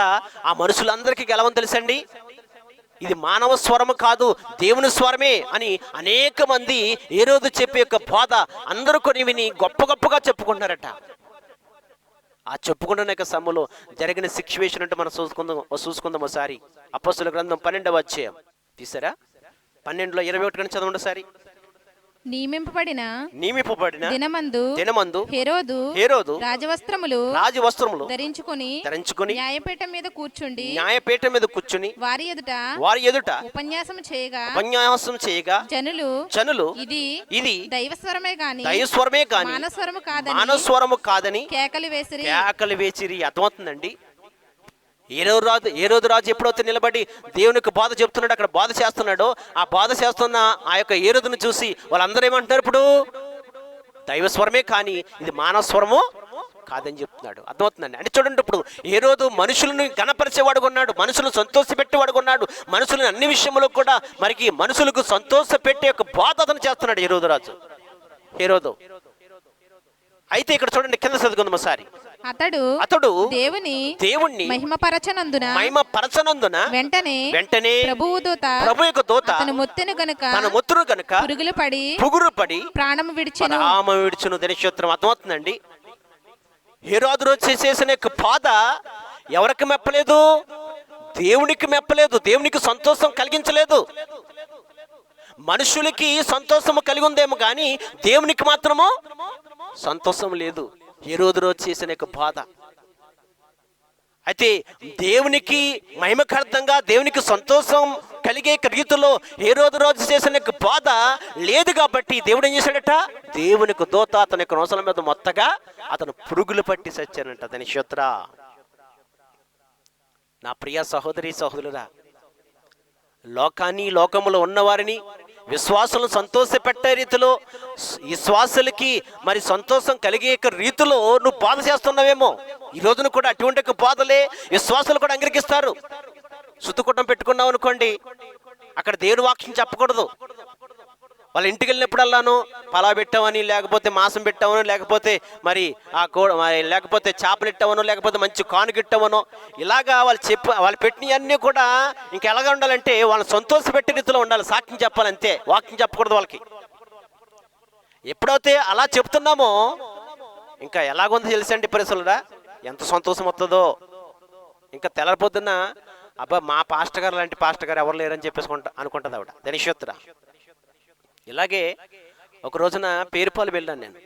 ఆ మనుషులందరికీ గెలవని తెలుసండి, ఇది మానవ స్వరము కాదు, దేవుని స్వరమే అని అనేక మంది ఏ రోజు చెప్పే యొక్క బాధ అందరూ కొని విని గొప్ప గొప్పగా చెప్పుకుంటున్నారట. ఆ చెప్పుకుంటున్న యొక్క సమయంలో జరిగిన సిచ్యువేషన్ అంటే మనం చూసుకుందాం ఒకసారి. అపోస్తలుల గ్రంథం 12వ అధ్యాయం తీసారా, 12లో 21 చదవండి ఒకసారి. నియమింపబడిన దినమందు హేరోదు రాజవస్త్రములు ధరించుకొని న్యాయపీఠం మీద కూర్చుండి వారి ఎదుట ఉపన్యాసం చేయగా జనులు ఇది దైవస్వరమే గాని మానస్వరము కాదని కేకలు వేసిరి. అర్థమవుతుందండి. ఏ రోజు రాజు ఎప్పుడైతే నిలబడి దేవునికి బోధ చెప్తున్నాడు, అక్కడ బోధ చేస్తున్నాడో, ఆ బోధ చేస్తున్న ఆ యొక్క ఏ రోజును చూసి వాళ్ళందరూ ఏమంటున్నారు, ఇప్పుడు దైవస్వరమే కానీ ఇది మానవ స్వరము కాదని చెప్తున్నాడు. అర్థమవుతుందండి. అంటే చూడండి, ఇప్పుడు ఏ రోజు మనుషులను గణపరిచేవాడు ఉన్నాడు, మనుషులను సంతోషపెట్టేవాడు ఉన్నాడు, మనుషులను అన్ని విషయంలో కూడా మరికి మనుషులకు సంతోషపెట్టే ఒక బోధ అతను చేస్తున్నాడు ఏ రోజు రాజు హేరోదు. అయితే ఇక్కడ చూడండి, కింద చదువుకుందాం ఒకసారి. అతడు దేవుణ్ణి మహిమపరచనందున వెంటనే ప్రభు యొక్క దూత తన మొత్తును గనుక పురుగులు పడి ప్రాణము విడిచెను. దినశూత్రం. అర్థమవుతుందండి. హేరోదు రోజు చేసిన బాధ ఎవరికి మెప్పలేదు, దేవునికి మెప్పలేదు, దేవునికి సంతోషం కలిగించలేదు. మనుషులకి సంతోషము కలిగి ఉందేమో కానీ దేవునికి మాత్రము సంతోషం లేదు. హేరోదు రోజు చేసిన బాధ అయితే దేవునికి మహిమకర్థంగా, దేవునికి సంతోషం కలిగే రీతిలో హేరోదు రోజు చేసిన బాధ లేదు కాబట్టి దేవుడు ఏం చేశాడట, దేవునికి దూత అతని యొక్క నొసల మీద మొత్తగా అతను పురుగులు పట్టి చచ్చానంట. అతని శత్ర. నా ప్రియ సహోదరి సహోదరురా, లోకములో ఉన్నవారిని విశ్వాసులను సంతోషపెట్టే రీతిలో, విశ్వాసులకి మరి సంతోషం కలిగే రీతిలో నువ్వు బాధ చేస్తున్నావేమో. ఈ రోజున కూడా అటువంటి బాధలే విశ్వాసులు కూడా అంగీకరిస్తారు. సుతుకుటం పెట్టుకున్నావు అనుకోండి, అక్కడ దేవుని వాక్యం చెప్పకూడదు. వాళ్ళ ఇంటికి వెళ్ళినప్పుడల్లాను పలా పెట్టామని, లేకపోతే మాంసం పెట్టామనో, లేకపోతే మరి లేకపోతే చేపలు ఇట్టామనో, లేకపోతే మంచి కానుగిట్టామనో, ఇలాగా వాళ్ళు పెట్టినవన్నీ కూడా ఇంకెలాగా ఉండాలంటే వాళ్ళని సంతోషపెట్టే రీతిలో ఉండాలి. సాక్ష్యం చెప్పాలంతే, వాక్యం చెప్పకూడదు వాళ్ళకి. ఎప్పుడైతే అలా చెప్తున్నామో ఇంకా ఎలాగుందో తెలుసండి పరిస్థితులురా, ఎంత సంతోషం వస్తుందో. ఇంకా తెల్లపోతున్న అబ్బా మా పాస్టర్ గారు లాంటి పాస్టర్ గారు ఎవరు లేరని చెప్పేసి అనుకుంటుంది ఆవిడ. ధనిషత్తురా. ఇలాగే ఒక రోజున పేరుపాలెం వెళ్ళాను నేను.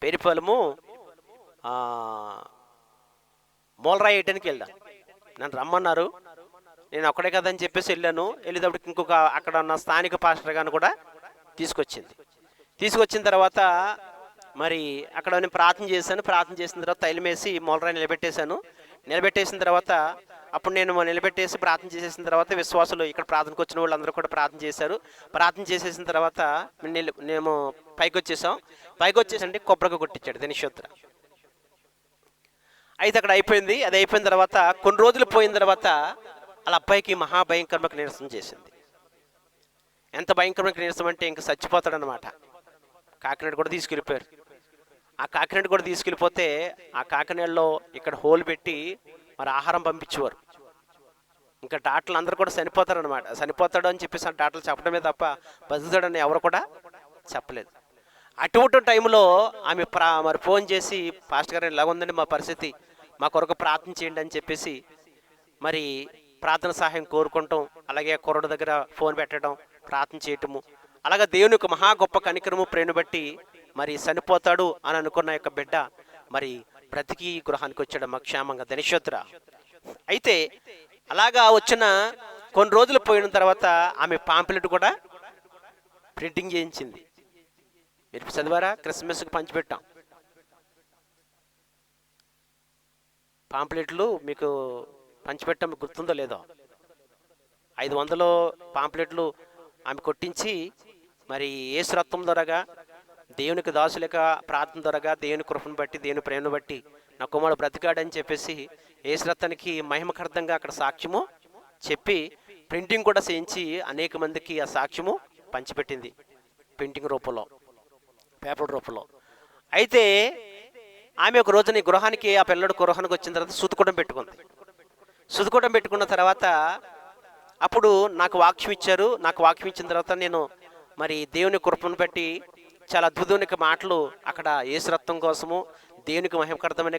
పేరుపాలెము మూలరాయి వేయటానికి వెళ్ళాను. నన్ను రమ్మన్నారు, నేను ఒక్కడే కదా అని చెప్పేసి వెళ్ళాను. వెళ్ళేటప్పటికి ఇంకొక అక్కడ ఉన్న స్థానిక పాస్టర్ గారిని కూడా తీసుకొచ్చిన తర్వాత మరి అక్కడ నేను ప్రార్థన చేశాను. ప్రార్థన చేసిన తర్వాత తైలం వేసి మూలరాయి నిలబెట్టేసిన తర్వాత అప్పుడు నేను నిలబెట్టేసి ప్రార్థన చేసేసిన తర్వాత విశ్వాసులు ఇక్కడ ప్రార్థనకు వచ్చిన వాళ్ళందరూ కూడా ప్రార్థన చేశారు. ప్రార్థన చేసేసిన తర్వాత మేము పైకి వచ్చేసండి కొబ్బరిగా కొట్టించాడు దినశోత్ర. అయితే అక్కడ అయిపోయింది. అది అయిపోయిన తర్వాత కొన్ని రోజులు పోయిన తర్వాత వాళ్ళ అబ్బాయికి మహాభయంకరమైన నీరసం చేసింది. ఎంత భయంకరమైన నీరసం అంటే ఇంకా చచ్చిపోతాడనమాట. కాకినాడ కూడా తీసుకెళ్ళిపోయారు. ఆ కాకినాడ కూడా తీసుకెళ్ళిపోతే ఆ కాకినాడలో ఇక్కడ హోల్ పెట్టి మరి ఆహారం పంపించేవారు. ఇంకా డాక్టర్లు అందరూ కూడా చనిపోతాడు అని చెప్పేసి ఆ డాక్టర్లు చెప్పడమే తప్ప బతుకుతాడని ఎవరు కూడా చెప్పలేదు. అటువంటి టైంలో ఆమె మరి ఫోన్ చేసి, పాస్టర్ గారు ఇలా ఉందండి మా పరిస్థితి, మా కొరకు ప్రార్థన చేయండి అని చెప్పేసి మరి ప్రార్థన సహాయం కోరుకుంటాం. అలాగే కుర్రోడు దగ్గర ఫోన్ పెట్టడం, ప్రార్థన చేయటము, అలాగే దేవుని యొక్క మహా గొప్ప కనికరము ప్రేమ బట్టి మరి చనిపోతాడు అని అనుకున్న యొక్క బిడ్డ మరి బ్రతికి గృహానికి వచ్చాడమ్మా క్షేమంగా ధనిషోత్ర. అయితే అలాగా వచ్చిన కొన్ని రోజులు పోయిన తర్వాత ఆమె పాంప్లెట్ కూడా ప్రింటింగ్ చేయించింది. మీరు చదివారా? క్రిస్మస్కి పంచిపెట్టాం పాంప్లెట్లు, మీకు పంచిపెట్టాం, గుర్తుందో లేదో. 500 పాంప్లెట్లు ఆమె కొట్టించి మరి యేసు రక్తం ద్వారాగా, దేవునికి దాసులేక ప్రార్థన ద్వారాగా, దేవుని కృపను బట్టి, దేవుని ప్రేమను బట్టి నా కుమారుడు బ్రతికాడని చెప్పేసి యేసు రక్తానికి మహిమకర్థంగా అక్కడ సాక్ష్యము చెప్పి ప్రింటింగ్ కూడా చేయించి అనేక మందికి ఆ సాక్ష్యము పంచిపెట్టింది ప్రింటింగ్ రూపంలో, పేపర్ రూపంలో. అయితే ఆమె ఒక రోజున గృహానికి, ఆ పిల్లడు గృహానికి వచ్చిన తర్వాత సుతుకోవడం పెట్టుకుంది. సుతుకోవడం పెట్టుకున్న తర్వాత అప్పుడు నాకు వాక్యం ఇచ్చారు. నాకు వాక్యం ఇచ్చిన తర్వాత నేను మరి దేవుని కృపను బట్టి చాలా అద్భుతమైన మాటలు అక్కడ యేసు రక్తం కోసము, దేవునికి మహిమకర్థమైన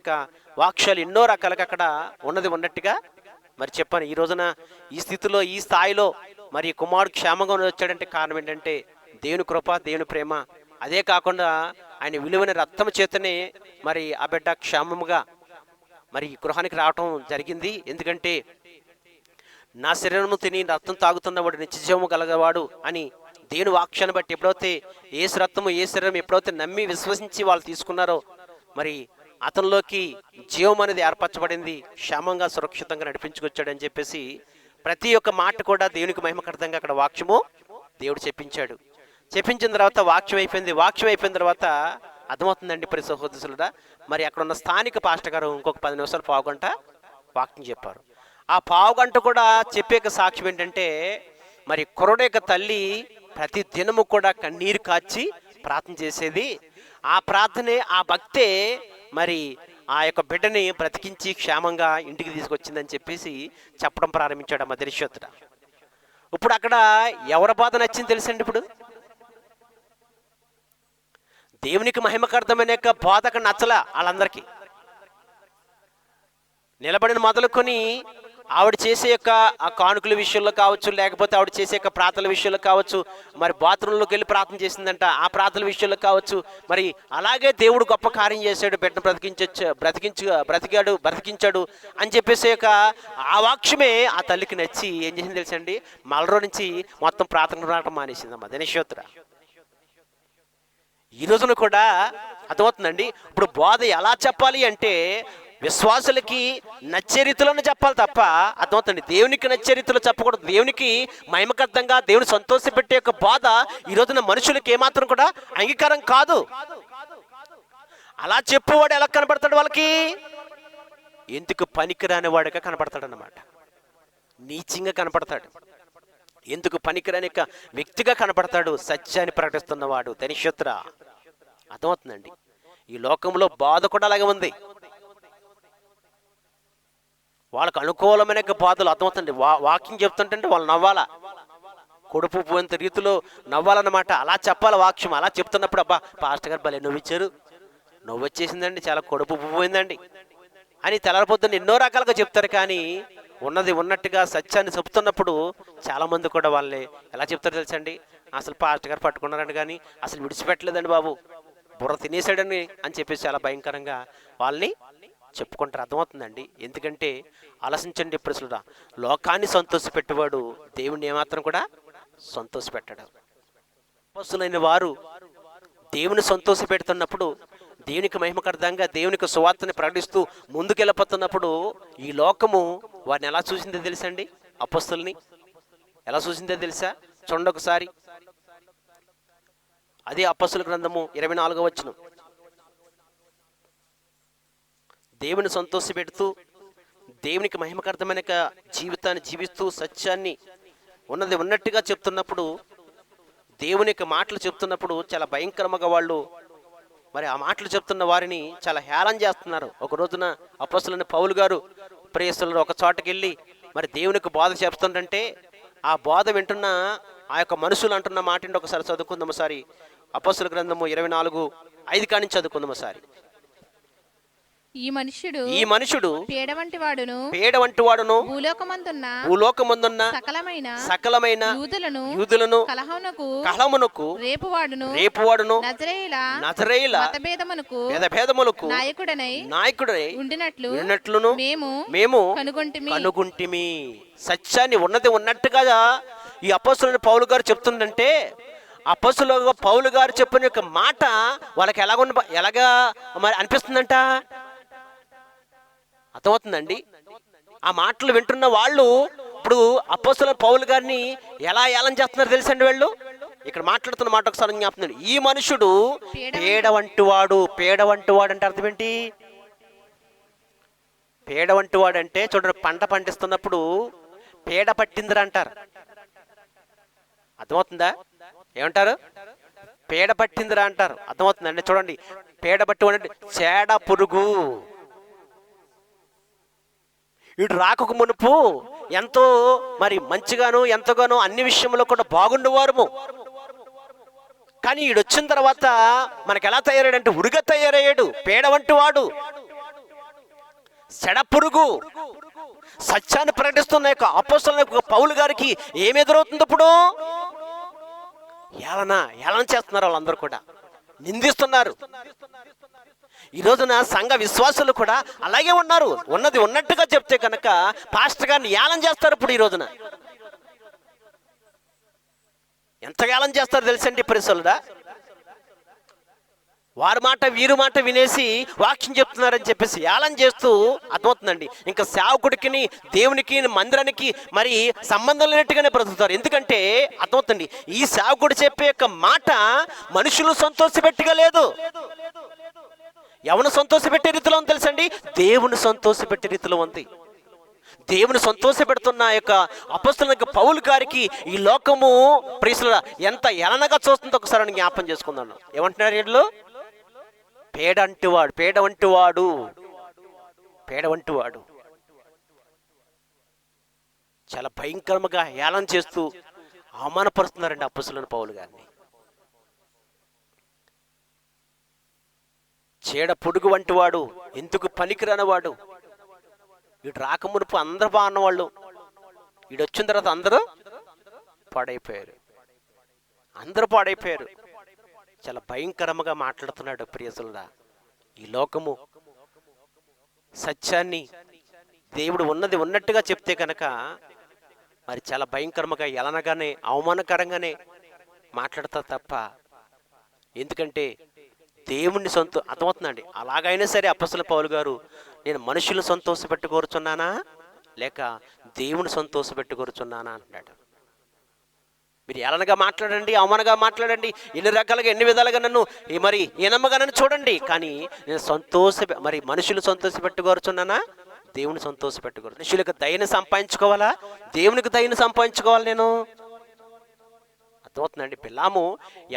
వాక్యాలు ఎన్నో రకాలుగా అక్కడ ఉన్నది ఉన్నట్టుగా మరి చెప్పాను. ఈ రోజున ఈ స్థితిలో, ఈ స్థాయిలో మరి కుమారుడు క్షేమంగా వచ్చాడంటే కారణం ఏంటంటే దేవుని కృప, దేవుని ప్రేమ. అదే కాకుండా ఆయన విలువైన రక్తం చేతనే మరి ఆ బిడ్డ క్షేమముగా మరి గృహానికి రావటం జరిగింది. ఎందుకంటే నా శరీరము తిని రక్తం తాగుతున్నవాడు నిత్యజీవము గలగవాడు అని దేవుని వాక్యాన్ని బట్టి ఎప్పుడైతే యేసు రక్తము, యేసు శరీరం ఎప్పుడైతే నమ్మి విశ్వసించి వాళ్ళు తీసుకున్నారో మరి అతనిలోకి జీవం అనేది ఏర్పరచబడింది, క్షేమంగా సురక్షితంగా నడిపించుకొచ్చాడని చెప్పేసి ప్రతి ఒక్క మాట కూడా దేవునికి మహిమకర్థంగా అక్కడ వాక్యము దేవుడు చెప్పించాడు. చెప్పించిన తర్వాత వాక్యం అయిపోయింది. వాక్యం అయిపోయిన తర్వాత అర్థమవుతుందండి ప్రియ సహోదరులారా, మరి అక్కడ ఉన్న స్థానిక పాస్టర్ గారు ఇంకొక 10 నిమిషాలు, పావుగంట వాక్యం చెప్పారు. ఆ పావుగంట కూడా చెప్పే సాక్ష్యం ఏంటంటే మరి కుర్రోడు యొక్క తల్లి ప్రతి దినము కూడా కన్నీరు కాచి ప్రార్థన చేసేది. ఆ ప్రార్థనే, ఆ భక్తే మరి ఆ యొక్క బిడ్డని బ్రతికించి క్షేమంగా ఇంటికి తీసుకొచ్చిందని చెప్పేసి చెప్పడం ప్రారంభించాడు ఆ మధురేశ్వరుడు. ఇప్పుడు అక్కడ ఎవరి బాధ నచ్చింది తెలుసండి? ఇప్పుడు దేవునికి మహిమకర్థమైన యొక్క బాధ అక్కడ నచ్చల వాళ్ళందరికీ. నిలబడిన మొదలుకొని ఆవిడ చేసే యొక్క ఆ కానుకల విషయంలో కావచ్చు, లేకపోతే ఆవిడ చేసే యొక్క ప్రార్థనల విషయంలో కావచ్చు, మరి బాత్రూంలోకి వెళ్ళి ప్రార్థన చేసిందంట, ఆ ప్రార్థనల విషయంలో కావచ్చు, మరి అలాగే దేవుడు గొప్ప కార్యం చేశాడు, బిడ్డను బ్రతికించాడు అని చెప్పేసి యొక్క ఆ వాక్యమే ఆ తల్లికి నచ్చి ఏం చేసింది తెలుసండి? మలరో నుంచి మొత్తం ప్రార్థన రావటం మానేసిందమ్మా ధనిషోత్ర. ఈ రోజున కూడా అర్థమవుతుందండి. ఇప్పుడు బోధ ఎలా చెప్పాలి అంటే విశ్వాసులకి నచ్చే రీతిలోనే చెప్పాలి తప్ప, అర్థమవుతుంది, దేవునికి నచ్చే రీతిలో చెప్పకూడదు. దేవునికి మహిమకర్థంగా, దేవుని సంతోషపెట్టే యొక్క బోధ ఈ రోజున మనుషులకి ఏమాత్రం కూడా అంగీకారం కాదు. అలా చెప్పువాడు ఎలా కనపడతాడు? వాళ్ళకి ఎందుకు పనికిరాని వాడిగా కనపడతాడు అన్నమాట. నీచంగా కనపడతాడు, ఎందుకు పనికిరాని వ్యక్తిగా కనపడతాడు. సత్యాన్ని ప్రకటిస్తున్నవాడు ధనిషోత్ర. అర్థమవుతుందండి. ఈ లోకంలో బాధ కూడా అలాగే ఉంది. వాళ్ళకు అనుకూలమైన బాధలు, అర్థమవుతుంది. వాక్యం చెప్తుంటే వాళ్ళు నవ్వాలా, కొడుపు పోయేంత రీతిలో నవ్వాలన్నమాట. అలా చెప్పాలి వాక్యం. అలా చెప్తున్నప్పుడు అబ్బా పాస్టర్ గారు భలే నవ్విచ్చారు, నవ్వు వచ్చేసిందండి, చాలా కొడుపు పోయిందండి అని తెల్లరిపోద్దని ఎన్నో రకాలుగా చెప్తారు. కానీ ఉన్నది ఉన్నట్టుగా సత్యాన్ని చెప్తున్నప్పుడు చాలామంది కూడా వాళ్ళని ఎలా చెప్తారు తెలుసండి? అసలు పాస్టర్ గారు పట్టుకున్నారని, కానీ అసలు విడిచిపెట్టలేదండి బాబు, బుర్ర తినేసాడని అని చెప్పేసి చాలా భయంకరంగా వాళ్ళని చెప్పుకుంటారు. అర్థమవుతుందండి. ఎందుకంటే ఆలోచించండి ప్రజలురా, లోకాన్ని సంతోషపెట్టేవాడు దేవుణ్ణి ఏమాత్రం కూడా సంతోషపెట్టాడు. అపోస్తలులైన వారు దేవుని సంతోషపెడుతున్నప్పుడు, దేవునికి మహిమకర్థంగా దేవునికి సువార్తని ప్రకటిస్తూ ముందుకెళ్ళిపోతున్నప్పుడు ఈ లోకము వారిని ఎలా చూసిందో తెలుసండి? అపోస్తలుని ఎలా చూసిందో తెలుసా? చూడండి ఒకసారి. అదే అపోస్తల గ్రంథము 24వ వచనం. దేవుని సంతోషపెడుతూ, దేవునికి మహిమకర్థమైన జీవితాన్ని జీవిస్తూ, సత్యాన్ని ఉన్నది ఉన్నట్టుగా చెప్తున్నప్పుడు, దేవుని యొక్క మాటలు చెప్తున్నప్పుడు చాలా భయంకరంగా వాళ్ళు మరి ఆ మాటలు చెప్తున్న వారిని చాలా హేళన చేస్తున్నారు. ఒక రోజున అపోస్తలులైన పౌలు గారు ప్రియస్తులు ఒక చోటకి వెళ్ళి మరి దేవునికి బోధ చెప్తుంటే, ఆ బోధ వింటున్న ఆ యొక్క మనుషులు అంటున్న మాట ఒకసారి చదువుకుందాం. ఒకసారి అపోస్తల గ్రంథము 24:5 కాడి నుంచి చదువుకుందాం ఒకసారి. ఈ మనుషుడు పేడ వంటి వాడును భూలోకమందున్న సకలమైన యూదులను కలహమునకు రేపువాడును నజరేయుల భేదములకు నాయకుడై ఉండినట్లును మేము కనుగొంటిమి. సత్యాన్ని ఉన్నది ఉన్నట్టుగా ఈ అపోస్తలుడైన పౌలు గారు చెప్తుందంటే, అపోస్తలుడైన పౌలు గారు చెప్పిన యొక్క మాట వాళ్ళకి ఎలాగా మరి అనిపిస్తుందంట, అర్థమవుతుందండి. ఆ మాటలు వింటున్న వాళ్ళు ఇప్పుడు అపోస్తలుడైన పౌలు గారిని ఎలా ఏలం చేస్తున్నారు తెలుసండి. వీళ్ళు ఇక్కడ మాట్లాడుతున్న మాట ఒకసారి జ్ఞాపకం. ఈ మనుషుడు పేడ వంటివాడు. పేడ వంటివాడు అంటే అర్థం ఏంటి? పేడ వంటివాడు అంటే చూడండి, పంట పండిస్తున్నప్పుడు పేడ పట్టిందిరా అంటారు. అర్థమవుతుందా? ఏమంటారు? పేడ పట్టిందిరా అంటారు. అర్థమవుతుందండి. చూడండి, పేడ పట్టివాడు అంటే చేడ పురుగు. వీడు రాకకు మునుపు ఎంతో మరి మంచిగాను ఎంతగానో అన్ని విషయంలో కూడా బాగుండేవారు. కానీ వీడు వచ్చిన తర్వాత మనకు ఎలా తయారయ్యాడంటే ఉరిగా తయారయ్యాడు. పేడ వంటి వాడు, చెడ పురుగు. సత్యాన్ని ప్రకటిస్తున్న యొక్క అపోస్తలుడైన పౌలు గారికి ఏమి ఎదురవుతుంది? ఇప్పుడు ఏలన చేస్తున్నారు. వాళ్ళందరూ కూడా నిందిస్తున్నారు. ఈ రోజున సంఘ విశ్వాసులు కూడా అలాగే ఉన్నారు. ఉన్నది ఉన్నట్టుగా చెప్తే కనుక పాస్టర్ గారిని ఏలం చేస్తారు. ఇప్పుడు ఈ రోజున ఎంత ఏలం చేస్తారు తెలుసండి పరిసలుడా? వారి మాట వీరి మాట వినేసి వాక్యం చెప్తున్నారని చెప్పేసి ఏలం చేస్తూ, అర్థమవుతుందండి, ఇంకా సేవకుడికి దేవునికి మందిరానికి మరి సంబంధం లేనట్టుగానే బ్రతుకుతారు. ఎందుకంటే అర్థమవుతుంది, ఈ సేవకుడు చెప్పే యొక్క మాట మనుషులు సంతోషపెట్టుగా లేదు. ఎవరిని సంతోషపెట్టే రీతిలో ఉంది తెలుసండి? దేవుని సంతోషపెట్టే రీతిలో ఉంది. దేవుని సంతోషపెడుతున్న యొక్క అపోస్తలుడైన పౌలు గారికి ఈ లోకము ప్రియుల ఎంత ఏలనగా చూస్తుందో ఒకసారి జ్ఞాపం చేసుకుందాం. ఏమంటున్నారు వీళ్ళు? పేడ వంటివాడు, పేడ వంటివాడు, పేడ వంటివాడు. చాలా భయంకరంగా ఏలన చేస్తూ అవమానపరుస్తున్నారండి అపోస్తలుడైన పౌలు గారిని. చేడ పొడుగు వంటి వాడు, ఎందుకు పనికిరానివాడు. వీడు రాకమునుపు అందరూ బాగున్నవాళ్ళు, వీడు వచ్చిన తర్వాత అందరూ పాడైపోయారు. చాలా భయంకరంగా మాట్లాడుతున్నాడు ప్రియసులుడా. ఈ లోకము సత్యాన్ని దేవుడు ఉన్నది ఉన్నట్టుగా చెప్తే కనుక మరి చాలా భయంకరంగా ఎలనగానే అవమానకరంగానే మాట్లాడతా తప్ప, ఎందుకంటే దేవుణ్ణి అర్థమవుతుందండి. అలాగైనా సరే అపోస్తలుడైన పౌలు గారు, నేను మనుషులు సంతోషపెట్టుకోరుచున్నానా లేక దేవుని సంతోషపెట్టుకోరుచున్నానా అంటున్నాడు. మీరు ఏలనగా మాట్లాడండి, అవమానగా మాట్లాడండి, ఎన్ని రకాలుగా ఎన్ని విధాలుగా నన్ను మరి ఈనమ్మగా నన్ను చూడండి, కానీ నేను మరి మనుషులు సంతోషపెట్టుకోరుచున్నానా దేవుని సంతోషపెట్టుకోరు. మనుషులకు దయని సంపాదించుకోవాలా దేవునికి దయని సంపాదించుకోవాలి నేను? అర్థమవుతుందండి. బిలాము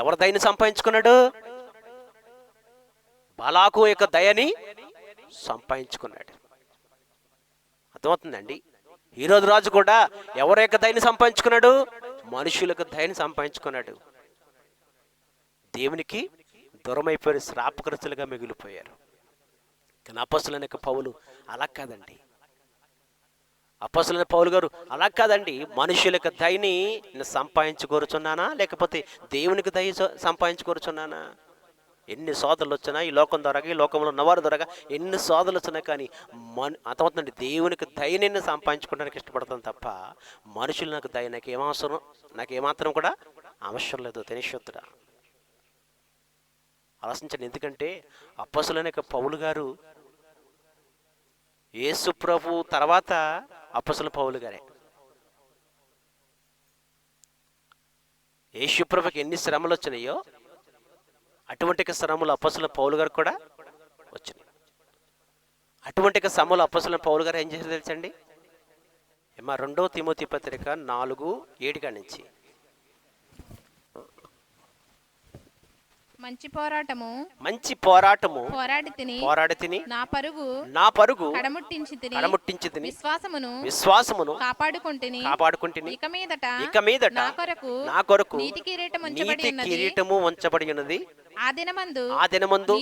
ఎవరి దయని సంపాదించుకున్నాడు? బాలాకు యొక్క దయని సంపాదించుకున్నాడు. అర్థమవుతుందండి. ఈరోజు రాజు కూడా ఎవరి యొక్క దయని సంపాదించుకున్నాడు? మనుషులకు దయని సంపాదించుకున్నాడు. దేవునికి దూరమైపోయారు, శ్రాపగ్రస్తులుగా మిగిలిపోయారు. కానీ అపోస్తలుడైన పౌలు అలా కాదండి. అపోస్తలుడైన పౌలు గారు అలా కాదండి. మనుషులకు దయని నేను సంపాదించుకోరుచున్నానా లేకపోతే దేవునికి దయ సంపాదించుకోరుచున్నానా? ఎన్ని సోదరులు వచ్చినా ఈ లోకం ద్వారా, ఈ లోకంలో ఉన్నవారి ద్వారా ఎన్ని సోదరులు వచ్చినా కానీ అర్థమవుతుందండి, దేవునికి దయ నేను సంపాదించుకోవడానికి ఇష్టపడతాను తప్ప మనుషులు నాకు దయ నాకేమవసరం, నాకేమాత్రం కూడా అవసరం లేదు. తెలియశుద్ధుడా ఆలోచించండి. ఎందుకంటే అపోస్తలుడైన పౌలు గారు యేసు ప్రభు తర్వాత అపోస్తలుడైన పౌలు గారే. యేసు ప్రభుకి ఎన్ని శ్రమలు వచ్చినాయో అటువంటి శ్రమలు అపోస్తలుడైన పౌలు గారు కూడా వచ్చినాయి. అటువంటి శ్రమలు అపోస్తలుడైన పౌలు గారు ఏం చేశారు తెలుసండి? 2 తిమోతి పత్రిక 4:7 నుంచి మంచి పోరాటము పోరాడి తిని నా పరుగు కడముట్టించి తిని విశ్వాసమును కాపాడుకుంటిని. ఇక మీదట నా కొరకు నీతి కిరీటము ఉంచబడి ఉన్నది. ఆ దినమందు ఆ దినమందు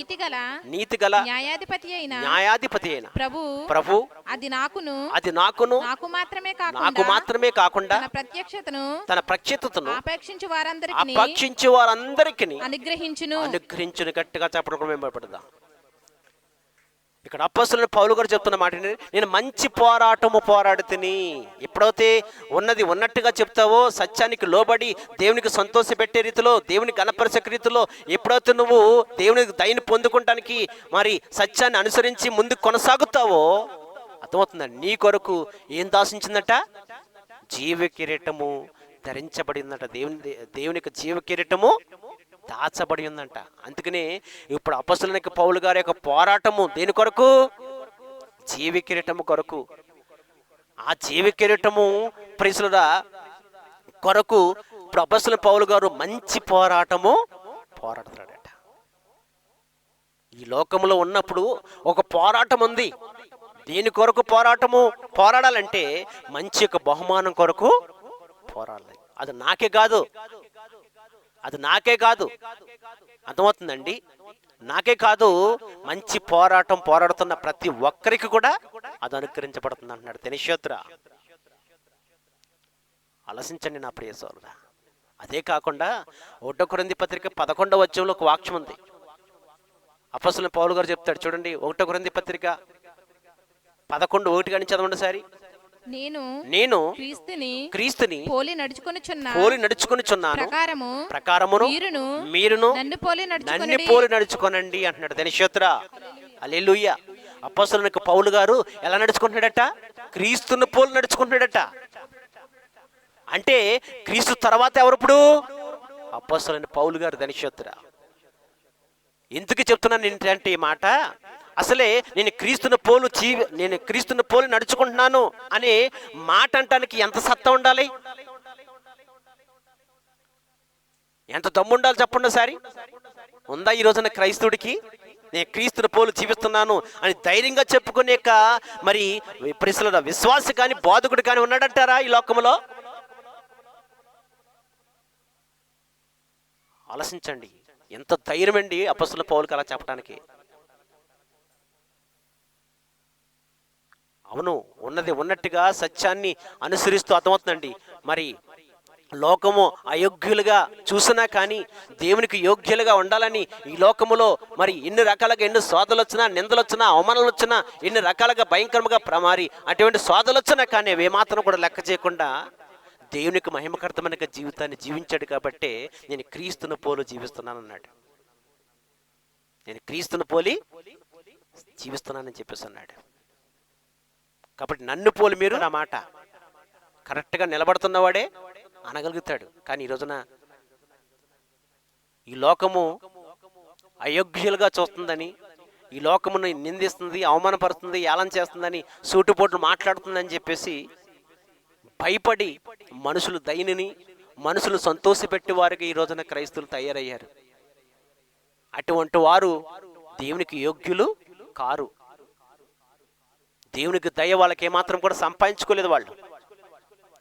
నీతిగల న్యాయాధిపతి అయిన ప్రభు అది నాకును నాకు మాత్రమే కాకుండా తన ప్రత్యక్షతను అపేక్షించు వారందరికీ అనుగ్రహించును. గట్టిగా చెప్పడం మేంబడదా. ఇక్కడ అపొస్తలుడైన పౌలు గారు చెప్తున్న మాట ఏంటి? నేను మంచి పోరాటము పోరాడుతుని. ఎప్పుడైతే ఉన్నది ఉన్నట్టుగా చెప్తావో, సత్యానికి లోబడి దేవునికి సంతోషపెట్టే రీతిలో, దేవునికి గణపరిచే రీతిలో ఎప్పుడైతే నువ్వు దేవునికి దయని పొందుకోవటానికి మరి సత్యాన్ని అనుసరించి ముందుకు కొనసాగుతావో, అర్థమవుతుందండి. నీ కొరకు ఏం దాసించిందట? జీవ కిరీటము ధరించబడిందట. దేవునికి జీవ కిరీటము దాచబడి ఉందంట. అందుకనే ఇప్పుడు అపొస్తలుడైన పౌలు గారి యొక్క పోరాటము దేని కొరకు? జీవ కిరీటము కొరకు. ఆ జీవ కిరీటము ప్రియులారా కొరకు ఇప్పుడు అపొస్తలుడైన పౌలు గారు మంచి పోరాటము పోరాడుతున్నాడట. ఈ లోకంలో ఉన్నప్పుడు ఒక పోరాటం ఉంది. దేని కొరకు పోరాడాలంటే మంచి యొక్క బహుమానం కొరకు పోరాడాలి. అది నాకే కాదు, అర్థమవుతుందండి. నాకే కాదు, మంచి పోరాడుతున్న ప్రతి ఒక్కరికి కూడా అది అనుకరించబడుతుంది అంటున్నాడు దినశోత్ర. ఆలోచించండి నా ప్రియ సోదరుడా. అదే కాకుండా 1 కొరింథీ పత్రిక 11వ అధ్యాయంలో ఒక వాక్యం ఉంది. అపొస్తలుడైన పౌలు గారు చెప్తాడు చూడండి. 1 కొరింథీ పత్రిక 11:1 కానీ చదవండి సారి. నేను క్రీస్తుని పోలి నడుచుకొనుచున్నాను, ప్రకారమును మీరును నన్ను పోలి నడుచుకోనండి అంటున్నాడు దినశోత్ర. హల్లెలూయా. అపొస్తలుడైన పౌలు గారు ఎలా నడుచుకుంటున్నాడట? క్రీస్తుని పోలి నడుచుకుంటున్నాడట. అంటే క్రీస్తు తర్వాత ఎవరు? అపొస్తలుడైన పౌలు గారు దినశోత్ర. ఎందుకు చెప్తున్నాను ఏంటంటే ఈ మాట, అసలే నేను క్రీస్తుని పోలి నడుచుకుంటున్నాను అనే మాట అంటానికి ఎంత సత్తా ఉండాలి, ఎంత దమ్ము ఉండాలి చెప్పండి ఒకసారి. ఉందా ఈ రోజున క్రైస్తవుడికి? నేను క్రీస్తుని పోలి జీవిస్తున్నాను అని ధైర్యంగా చెప్పుకునే మరి ప్రియులారా విశ్వాసి కానీ బోధకుడు కానీ ఉన్నాడంటారా ఈ లోకంలో? ఆలోచించండి. ఎంత ధైర్యం అండి అపొస్తలుడైన పౌలుకి అలా చెప్పడానికి. అవును, ఉన్నది ఉన్నట్టుగా సత్యాన్ని అనుసరిస్తూ అర్థమవుతుందండి. మరి లోకము అయోగ్యులుగా చూసినా కానీ దేవునికి యోగ్యులుగా ఉండాలని ఈ లోకములో మరి ఎన్ని రకాలుగా ఎన్ని శోధలు వచ్చినా, నిందలు వచ్చినా, అవమానాలు వచ్చినా, ఎన్ని రకాలుగా భయంకరంగా మరి అటువంటి శోధలు వచ్చినా కానీ అవి ఏమాత్రం కూడా లెక్క చేయకుండా దేవునికి మహిమకరమైన జీవితాన్ని జీవించాడు. కాబట్టి నేను క్రీస్తుని పోలి జీవిస్తున్నాను అన్నాడు. నేను క్రీస్తుని పోలి జీవిస్తున్నానని చెప్పేసి అన్నాడు. కాబట్టి నన్ను పోలి మీరు నా మాట కరెక్ట్గా నిలబడుతున్నవాడే అనగలుగుతాడు. కానీ ఈ రోజున ఈ లోకము అయోగ్యులుగా చూస్తుందని, ఈ లోకమును నిందిస్తుంది, అవమానపరుస్తుంది, ఏళన చేస్తుందని, సూటుపోట్లు మాట్లాడుతుందని చెప్పేసి భయపడి మనుషులు సంతోషపెట్టి వారికి ఈ రోజున క్రైస్తవులు తయారయ్యారు. అటువంటి వారు దేవునికి యోగ్యులు కారు. దేవునికి దయ వాళ్ళకి ఏమాత్రం కూడా సంపాదించుకోలేదు. వాళ్ళు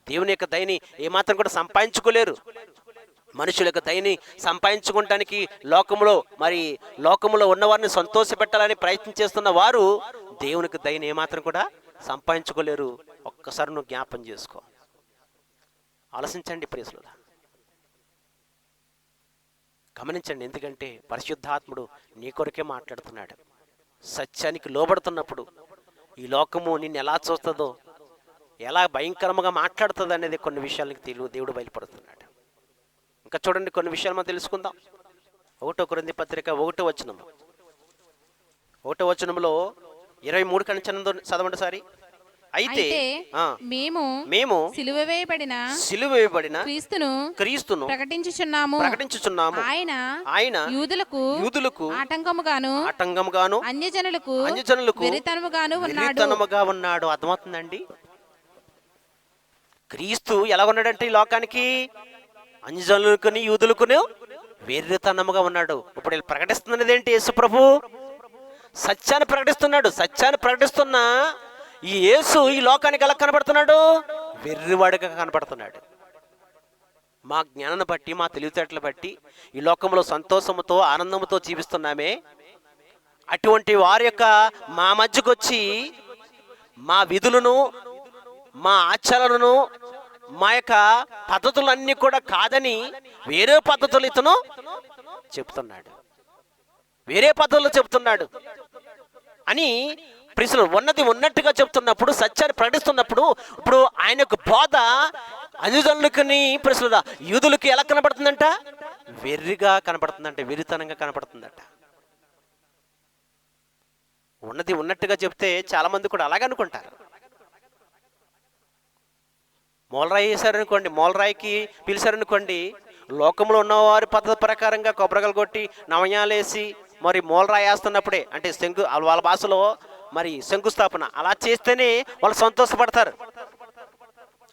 దేవుని యొక్క దయని ఏమాత్రం కూడా సంపాదించుకోలేరు. మనుషుల యొక్క దయని సంపాదించుకోవటానికి లోకములో ఉన్నవారిని సంతోషపెట్టాలని ప్రయత్నం చేస్తున్న వారు దేవునికి దయని ఏమాత్రం కూడా సంపాదించుకోలేరు. ఒక్కసారి నువ్వు జ్ఞాపం చేసుకో, ఆలోచించండి ప్రియసులుగా, గమనించండి. ఎందుకంటే పరిశుద్ధాత్ముడు నీ కొరకే మాట్లాడుతున్నాడు. సత్యానికి లోబడుతున్నప్పుడు ఈ లోకము నిన్ను ఎలా చూస్తుందో, ఎలా భయంకరంగా మాట్లాడుతుంది అనేది కొన్ని విషయాలకి దేవుడు బయలుపడుతున్నాడు. ఇంకా చూడండి, కొన్ని విషయాలు మనం తెలుసుకుందాం. 1 కొరింథీ పత్రిక 1వ వచనంలో 23 కని చదవండి సారి. అయితే మేము సిలువ వేయబడిన క్రీస్తును ప్రకటించుచున్నాము. ఆయన యూదులకు ఆటంకముగాను అన్యజనులకు వెర్రితనముగా ఉన్నాడు. అర్థమవుతుందండి? క్రీస్తు ఎలా ఉన్నాడంటే ఈ లోకానికి అన్యజనులకుని యూదులకును వెర్రితనముగా ఉన్నాడు. ఇప్పుడు వీళ్ళు ప్రకటిస్తున్నది ఏంటి? యేసు ప్రభు సత్యాన్ని ప్రకటిస్తున్నాడు. సత్యాన్ని ప్రకటిస్తున్న ఈ యేసు ఈ లోకానికి ఎలా కనబడుతున్నాడు? వెర్రివాడిగా కనబడుతున్నాడు. మా జ్ఞానాన్ని బట్టి, మా తెలివితేటలు బట్టి ఈ లోకంలో సంతోషముతో ఆనందంతో జీవిస్తున్నామే, అటువంటి వారి యొక్క మా మధ్యకు వచ్చి మా విధులను, మా ఆచారాలను, మా యొక్క పద్ధతులన్నీ కూడా కాదని వేరే పద్ధతులు ఇతను చెప్తున్నాడు, వేరే పద్ధతులు చెప్తున్నాడు అని ప్రియులు ఉన్నది ఉన్నట్టుగా చెప్తున్నప్పుడు, సత్యాన్ని ప్రకటిస్తున్నప్పుడు, ఇప్పుడు ఆయన యొక్క బోధ అన్యజనులకి ప్రియుల యూదులకి ఎలా కనపడుతుందంట? వెర్రిగా కనపడుతుందంట, వెర్రితనంగా కనపడుతుందట. ఉన్నది ఉన్నట్టుగా చెప్తే చాలా మంది కూడా అలాగే అనుకుంటారు. మూలరాయి వేశారనుకోండి, మూలరాయికి పిలిచారనుకోండి, లోకంలో ఉన్నవారి పద్ధతి ప్రకారంగా కొబ్బరికలు కొట్టి నవయాలు వేసి మరి మూలరాయి వేస్తున్నప్పుడే, అంటే వాళ్ళ భాషలో మరి శంకుస్థాపన అలా చేస్తేనే వాళ్ళు సంతోషపడతారు.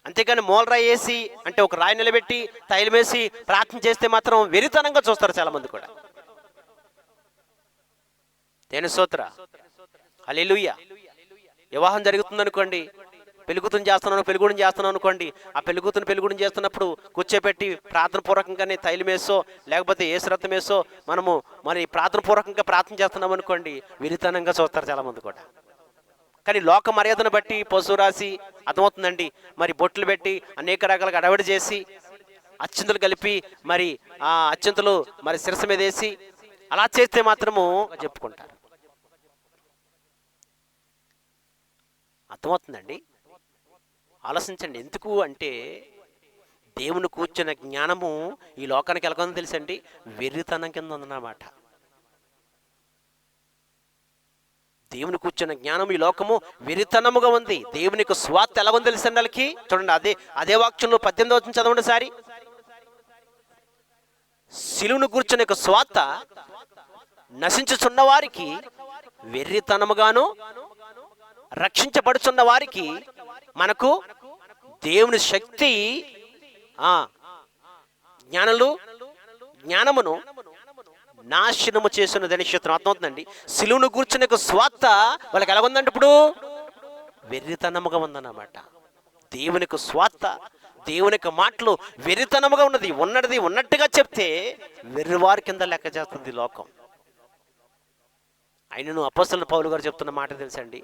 అంతేకాని మూలరాయి వేసి, అంటే ఒక రాయి నిలబెట్టి తైలం వేసి ప్రార్థన చేస్తే మాత్రం వెరితనంగా చూస్తారు చాలా మంది కూడా. దేని స్తోత్ర, హల్లెలూయా. వివాహం జరుగుతుందనుకోండి, పెళ్ళికూతుని చేస్తున్నాను అనుకోండి, ఆ పెళ్ళికూతుని చేస్తున్నప్పుడు కూర్చోపెట్టి ప్రార్థన పూర్వకంగానే తైలం వేసో లేకపోతే ఏసురత్నం వేసో మనము మరి ప్రార్థన పూర్వకంగా ప్రార్థన చేస్తున్నాం అనుకోండి, విరితనంగా చూస్తారు చాలా మంది కూడా. కానీ లోక మర్యాదను బట్టి పశువు రాసి అర్థమవుతుందండి, మరి బొట్లు పెట్టి అనేక రకాలుగా అడవిడి చేసి అత్యంతలు కలిపి మరి ఆ అత్యంతలు మరి శిరస్సు మీద వేసి అలా చేస్తే మాత్రము చెప్పుకుంటారు. అర్థమవుతుందండి? ఆలోచించండి. ఎందుకు అంటే దేవుని కూర్చున్న జ్ఞానము ఈ లోకానికి ఎలాగో తెలుసండి, వెర్రితనం కింద ఉందన్నమాట. దేవుని కూర్చున్న జ్ఞానం ఈ లోకము వెరితనముగా ఉంది. దేవునికి స్వార్థ ఎలాగొంది తెలుసండి వాళ్ళకి. చూడండి, అదే వాక్యంలో 18వ వచనం చదవండి సారి. సిలువను కూర్చున్న యొక్క స్వార్థ నశించుచున్న వారికి వెర్రితనముగాను, రక్షించబడుచున్న వారికి మనకు దేవుని శక్తి జ్ఞానమును నాశనము చేసిన ధనిక్షత్రం. అర్థమవుతుందండి? సిలువను కూర్చునే స్వార్థ వాళ్ళకి ఎలాగుందంటే ఇప్పుడు వెర్రితనముగా ఉందన్నమాట. దేవునికి స్వార్థ, దేవునికి మాటలు వెర్రితనముగా ఉన్నది ఉన్నట్టుగా చెప్తే వెర్రివారి కింద లెక్క చేస్తుంది లోకం. ఆయనను అపోస్తలుడైన పౌలు గారు చెప్తున్న మాట తెలుసండి,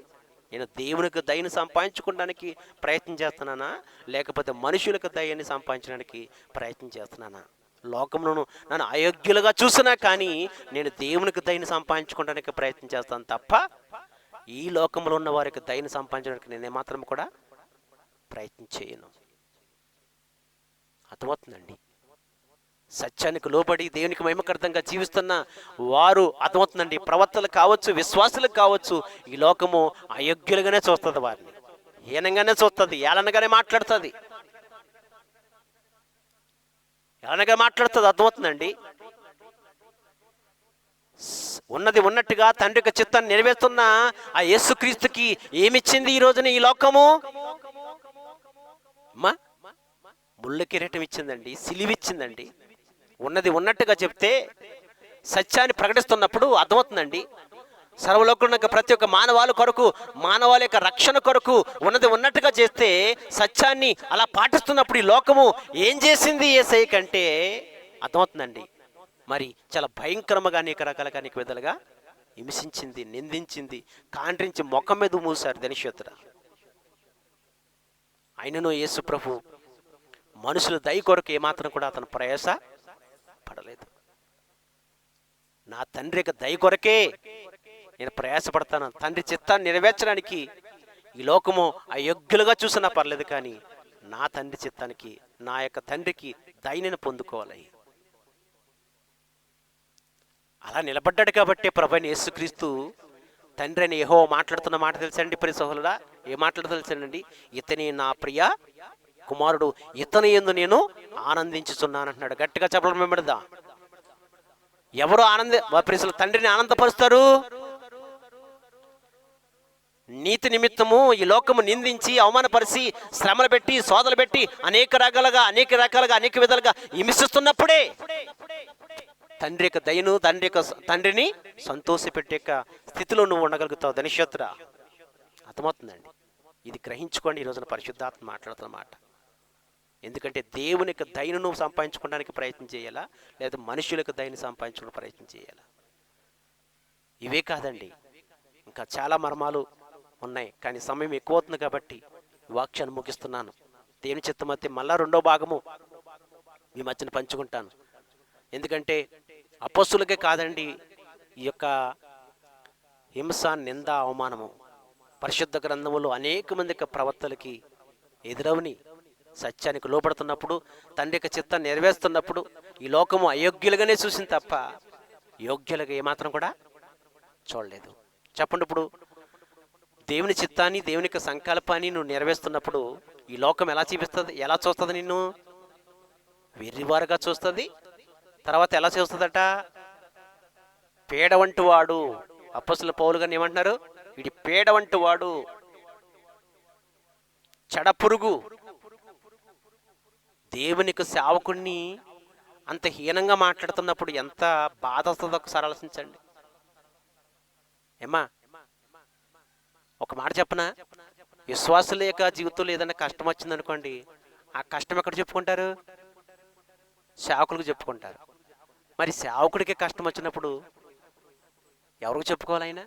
నేను దేవునికి దయని సంపాదించుకోవడానికి ప్రయత్నం చేస్తున్నానా, లేకపోతే మనుషులకు దయని సంపాదించడానికి ప్రయత్నం చేస్తున్నానా? లోకమును నన్ను అయోగ్యులుగా చూసినా కానీ నేను దేవునికి దయని సంపాదించుకోవడానికి ప్రయత్నం చేస్తాను తప్ప ఈ లోకంలో ఉన్న వారికి దయని సంపాదించడానికి నేనే మాత్రం కూడా ప్రయత్నం చేయను. అర్థమవుతుందండి? సత్యానికి లోబడి దేవునికి మహిమకరంగా జీవిస్తున్న వారు అర్థమవుతుందండి, ప్రవర్తనలు కావచ్చు, విశ్వాసులకు కావచ్చు, ఈ లోకము అయోగ్యులుగానే చూస్తుంది, వారిని హీనంగానే చూస్తుంది, ఏలనగానే మాట్లాడుతుంది, అర్థమవుతుందండి? ఉన్నది ఉన్నట్టుగా తండ్రి యొక్క చిత్తాన్ని నెరవేరుస్తున్న ఆ యేసుక్రీస్తుకి ఏమిచ్చింది ఈ రోజున ఈ లోకము? ముళ్ళ కిరీటం ఇచ్చిందండి, సిలువిచ్చిందండి. ఉన్నది ఉన్నట్టుగా చెప్తే, సత్యాన్ని ప్రకటిస్తున్నప్పుడు అర్థమవుతుందండి, సర్వలోకంలో ప్రతి ఒక్క మానవాళి కొరకు, మానవాళి యొక్క రక్షణ కొరకు ఉన్నది ఉన్నట్టుగా చేస్తే, సత్యాన్ని అలా పాటిస్తున్నప్పుడు ఈ లోకము ఏం చేసింది యేసయ్య కంటే అర్థమవుతుందండి, మరి చాలా భయంకరంగా అనేక రకాలుగా అనేక విధాలుగా హింసించింది, నిందించింది, కాండ్రించి మొఖం మీద మూసారు ధనిషోత్తర. ఆయనను యేసు ప్రభు మనుషుల దయ కొరకు ఏమాత్రం కూడా అతను ప్రయాస పడలేదు. నా తండ్రి యొక్క దయ కొరకే నేను ప్రయాసపడతాను, తండ్రి చిత్తాన్ని నెరవేర్చడానికి ఈ లోకము అయోగ్యులుగా చూసినా పర్లేదు, కానీ నా తండ్రి చిత్తానికి, నా యొక్క తండ్రికి దయని పొందుకోవాలి. అలా నిలబడ్డాడు కాబట్టి ప్రభువైన యేసుక్రీస్తు తండ్రి అని యెహోవా మాట్లాడుతున్న మాట తెలుసండి ప్రియ సహోదరుడా, ఏ మాట్లాడుతూ తెలుసండి, ఇతని నా ప్రియ కుమారుడు, ఇతని యందు నేను ఆనందించుచున్నాను అంటున్నాడు. గట్టిగా చెప్పడం వెంబడదా. ఎవరు ప్రియుల తండ్రిని ఆనందపరుస్తారు? నీతి నిమిత్తము ఈ లోకము నిందించి అవమానపరిచి శ్రమలు పెట్టి శోధనలు పెట్టి అనేక రకాలుగా అనేక విధాలుగా హింసిస్తున్నప్పుడే తండ్రి యొక్క దయను, తండ్రిని సంతోషపెట్టే స్థితిలో నువ్వు ఉండగలుగుతావు ధనిషోత్ర. అర్థమవుతుందండి? ఇది గ్రహించుకోండి. ఈ రోజున పరిశుద్ధాత్మ మాట్లాడుతున్నమాట. ఎందుకంటే దేవునికి దయను నువ్వు సంపాదించుకోవడానికి ప్రయత్నం చేయాలా, లేదా మనుషులకు దయని సంపాదించుకోవడానికి ప్రయత్నం చేయాలా? ఇవే కాదండి, ఇంకా చాలా మర్మాలు ఉన్నాయి. కానీ సమయం ఎక్కువ అవుతుంది కాబట్టి ఈ వాక్యాన్ని ముగిస్తున్నాను. దేవుని చిత్తమైతే మళ్ళా రెండో భాగము మీ మధ్యన పంచుకుంటాను. ఎందుకంటే అపోస్తులకే కాదండి ఈ యొక్క హింస, నింద, అవమానము పరిశుద్ధ గ్రంథములో అనేక మంది యొక్క ప్రవక్తలకి ఎదురవని సత్యానికి లోపడుతున్నప్పుడు, తండ్రి యొక్క చిత్తాన్ని నెరవేరుస్తున్నప్పుడు ఈ లోకము అయోగ్యులుగానే చూసింది తప్ప యోగ్యులుగా ఏమాత్రం కూడా చూడలేదు. చెప్పండి, ఇప్పుడు దేవుని చిత్తాన్ని, దేవుని యొక్క సంకల్పాన్ని నువ్వు నెరవేరుస్తున్నప్పుడు ఈ లోకం ఎలా చూపిస్తుంది, ఎలా చూస్తుంది? నిన్ను వెర్రివారుగా చూస్తుంది. తర్వాత ఎలా చూస్తుందట? పేడ వంటి వాడు. అప్పొస్తలుల పౌలు గారిని ఏమంటున్నారు? వీడి పేడ వంటి వాడు, చెడపురుగు. దేవునికి సేవకుణ్ణి అంత హీనంగా మాట్లాడుతున్నప్పుడు ఎంత బాధ వస్తుందో ఒకసారి ఆలోచించండి. ఏమ్మా, ఒక మాట చెప్పనా? విశ్వాసుల యొక్క జీవితంలో ఏదైనా కష్టం వచ్చిందనుకోండి, ఆ కష్టం ఎక్కడ చెప్పుకుంటారు? సేవకులకు చెప్పుకుంటారు. మరి సేవకుడికి కష్టం వచ్చినప్పుడు ఎవరికి చెప్పుకోవాలి? ఆయన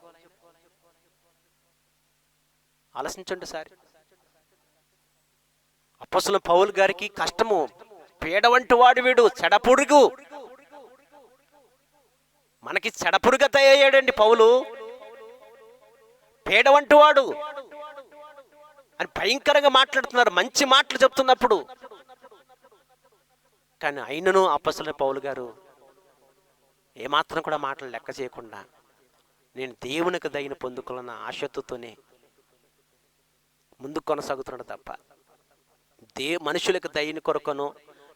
ఆలోచించండి సార్. అప్పొస్తలుల పౌలు గారికి కష్టము, పీడ వంటి వాడు వీడు, చెడపురుగు. మనకి చెడపురుగా తయారయ్యాడండి పౌలు. పేడ వంటి వాడు అని భయంకరంగా మాట్లాడుతున్నారు, మంచి మాటలు చెప్తున్నప్పుడు. కానీ అయినను అప్పొస్తలుల పౌలు గారు ఏమాత్రం కూడా మాటలు లెక్క చేయకుండా, నేను దేవునికి దయను పొందుకోవాలన్న ఆశతోనే ముందుకు కొనసాగుతున్నాడు తప్ప మనుషులకు దయని కొరకనో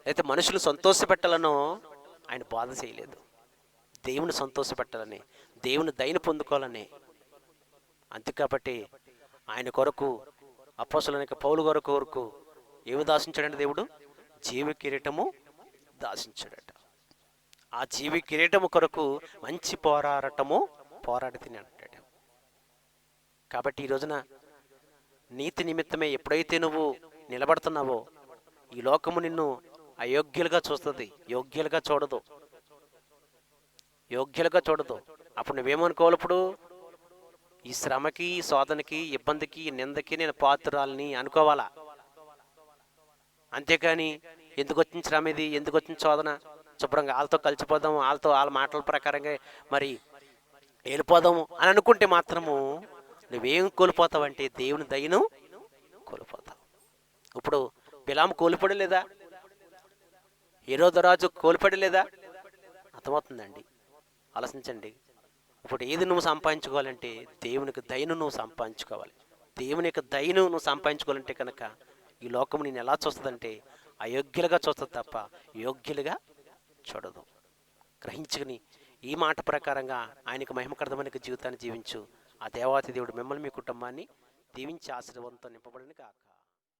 లేకపోతే మనుషులు సంతోషపెట్టాలనో ఆయన బోధ చేయలేదు. దేవుని సంతోషపెట్టాలని, దేవుని దయని పొందుకోవాలని. అంతే కాబట్టి ఆయన కొరకు, అప్పొస్తలుల పౌలు కొరకు ఏమి దాసించాడంటే దేవుడు? జీవ కిరీటము దాసించాడట. ఆ జీవి కిరీటము కొరకు మంచి పోరాడి తిని అంటాడు. కాబట్టి ఈ రోజున నీతి నిమిత్తమే ఎప్పుడైతే నువ్వు నిలబడుతున్నావో ఈ లోకము నిన్ను అయోగ్యులుగా చూస్తుంది, యోగ్యులుగా చూడదు. అప్పుడు నువ్వేమనుకోవాలి? ఇప్పుడు ఈ శ్రమకి, ఈ శోధనకి, ఇబ్బందికి, నిందకి నేను పాత్రురాలని అనుకోవాలా. అంతేకాని ఎందుకు వచ్చిన శ్రమ ఇది, ఎందుకు వచ్చిన శోధన, శుభ్రంగా వాళ్ళతో కలిసిపోదాము, వాళ్ళ మాటల ప్రకారంగా మరి వెళ్ళిపోదాము అని అనుకుంటే మాత్రము నువ్వేం కోల్పోతావంటే దేవుని దయను కోల్పోతావు. ఇప్పుడు బిలాము కోల్పడలేదా? హేరోదు రాజు కోల్పడలేదా? అర్థమవుతుందండి, ఆలోచించండి. ఇప్పుడు ఏది నువ్వు సంపాదించుకోవాలంటే దేవునికి దయను నువ్వు సంపాదించుకోవాలి. దేవుని యొక్క దయను నువ్వు సంపాదించుకోవాలంటే కనుక ఈ లోకం నేను ఎలా చూస్తుందంటే అయోగ్యులుగా చూస్తుంది తప్ప యోగ్యులుగా చూడదు. గ్రహించుకుని ఈ మాట ప్రకారంగా ఆయనకు మహిమకరమైన జీవితాన్ని జీవించు. ఆ దేవాతి దేవుడు మిమ్మల్ని, మీ కుటుంబాన్ని దీవించి ఆశీర్వాదంతో నింపబడిన కాక.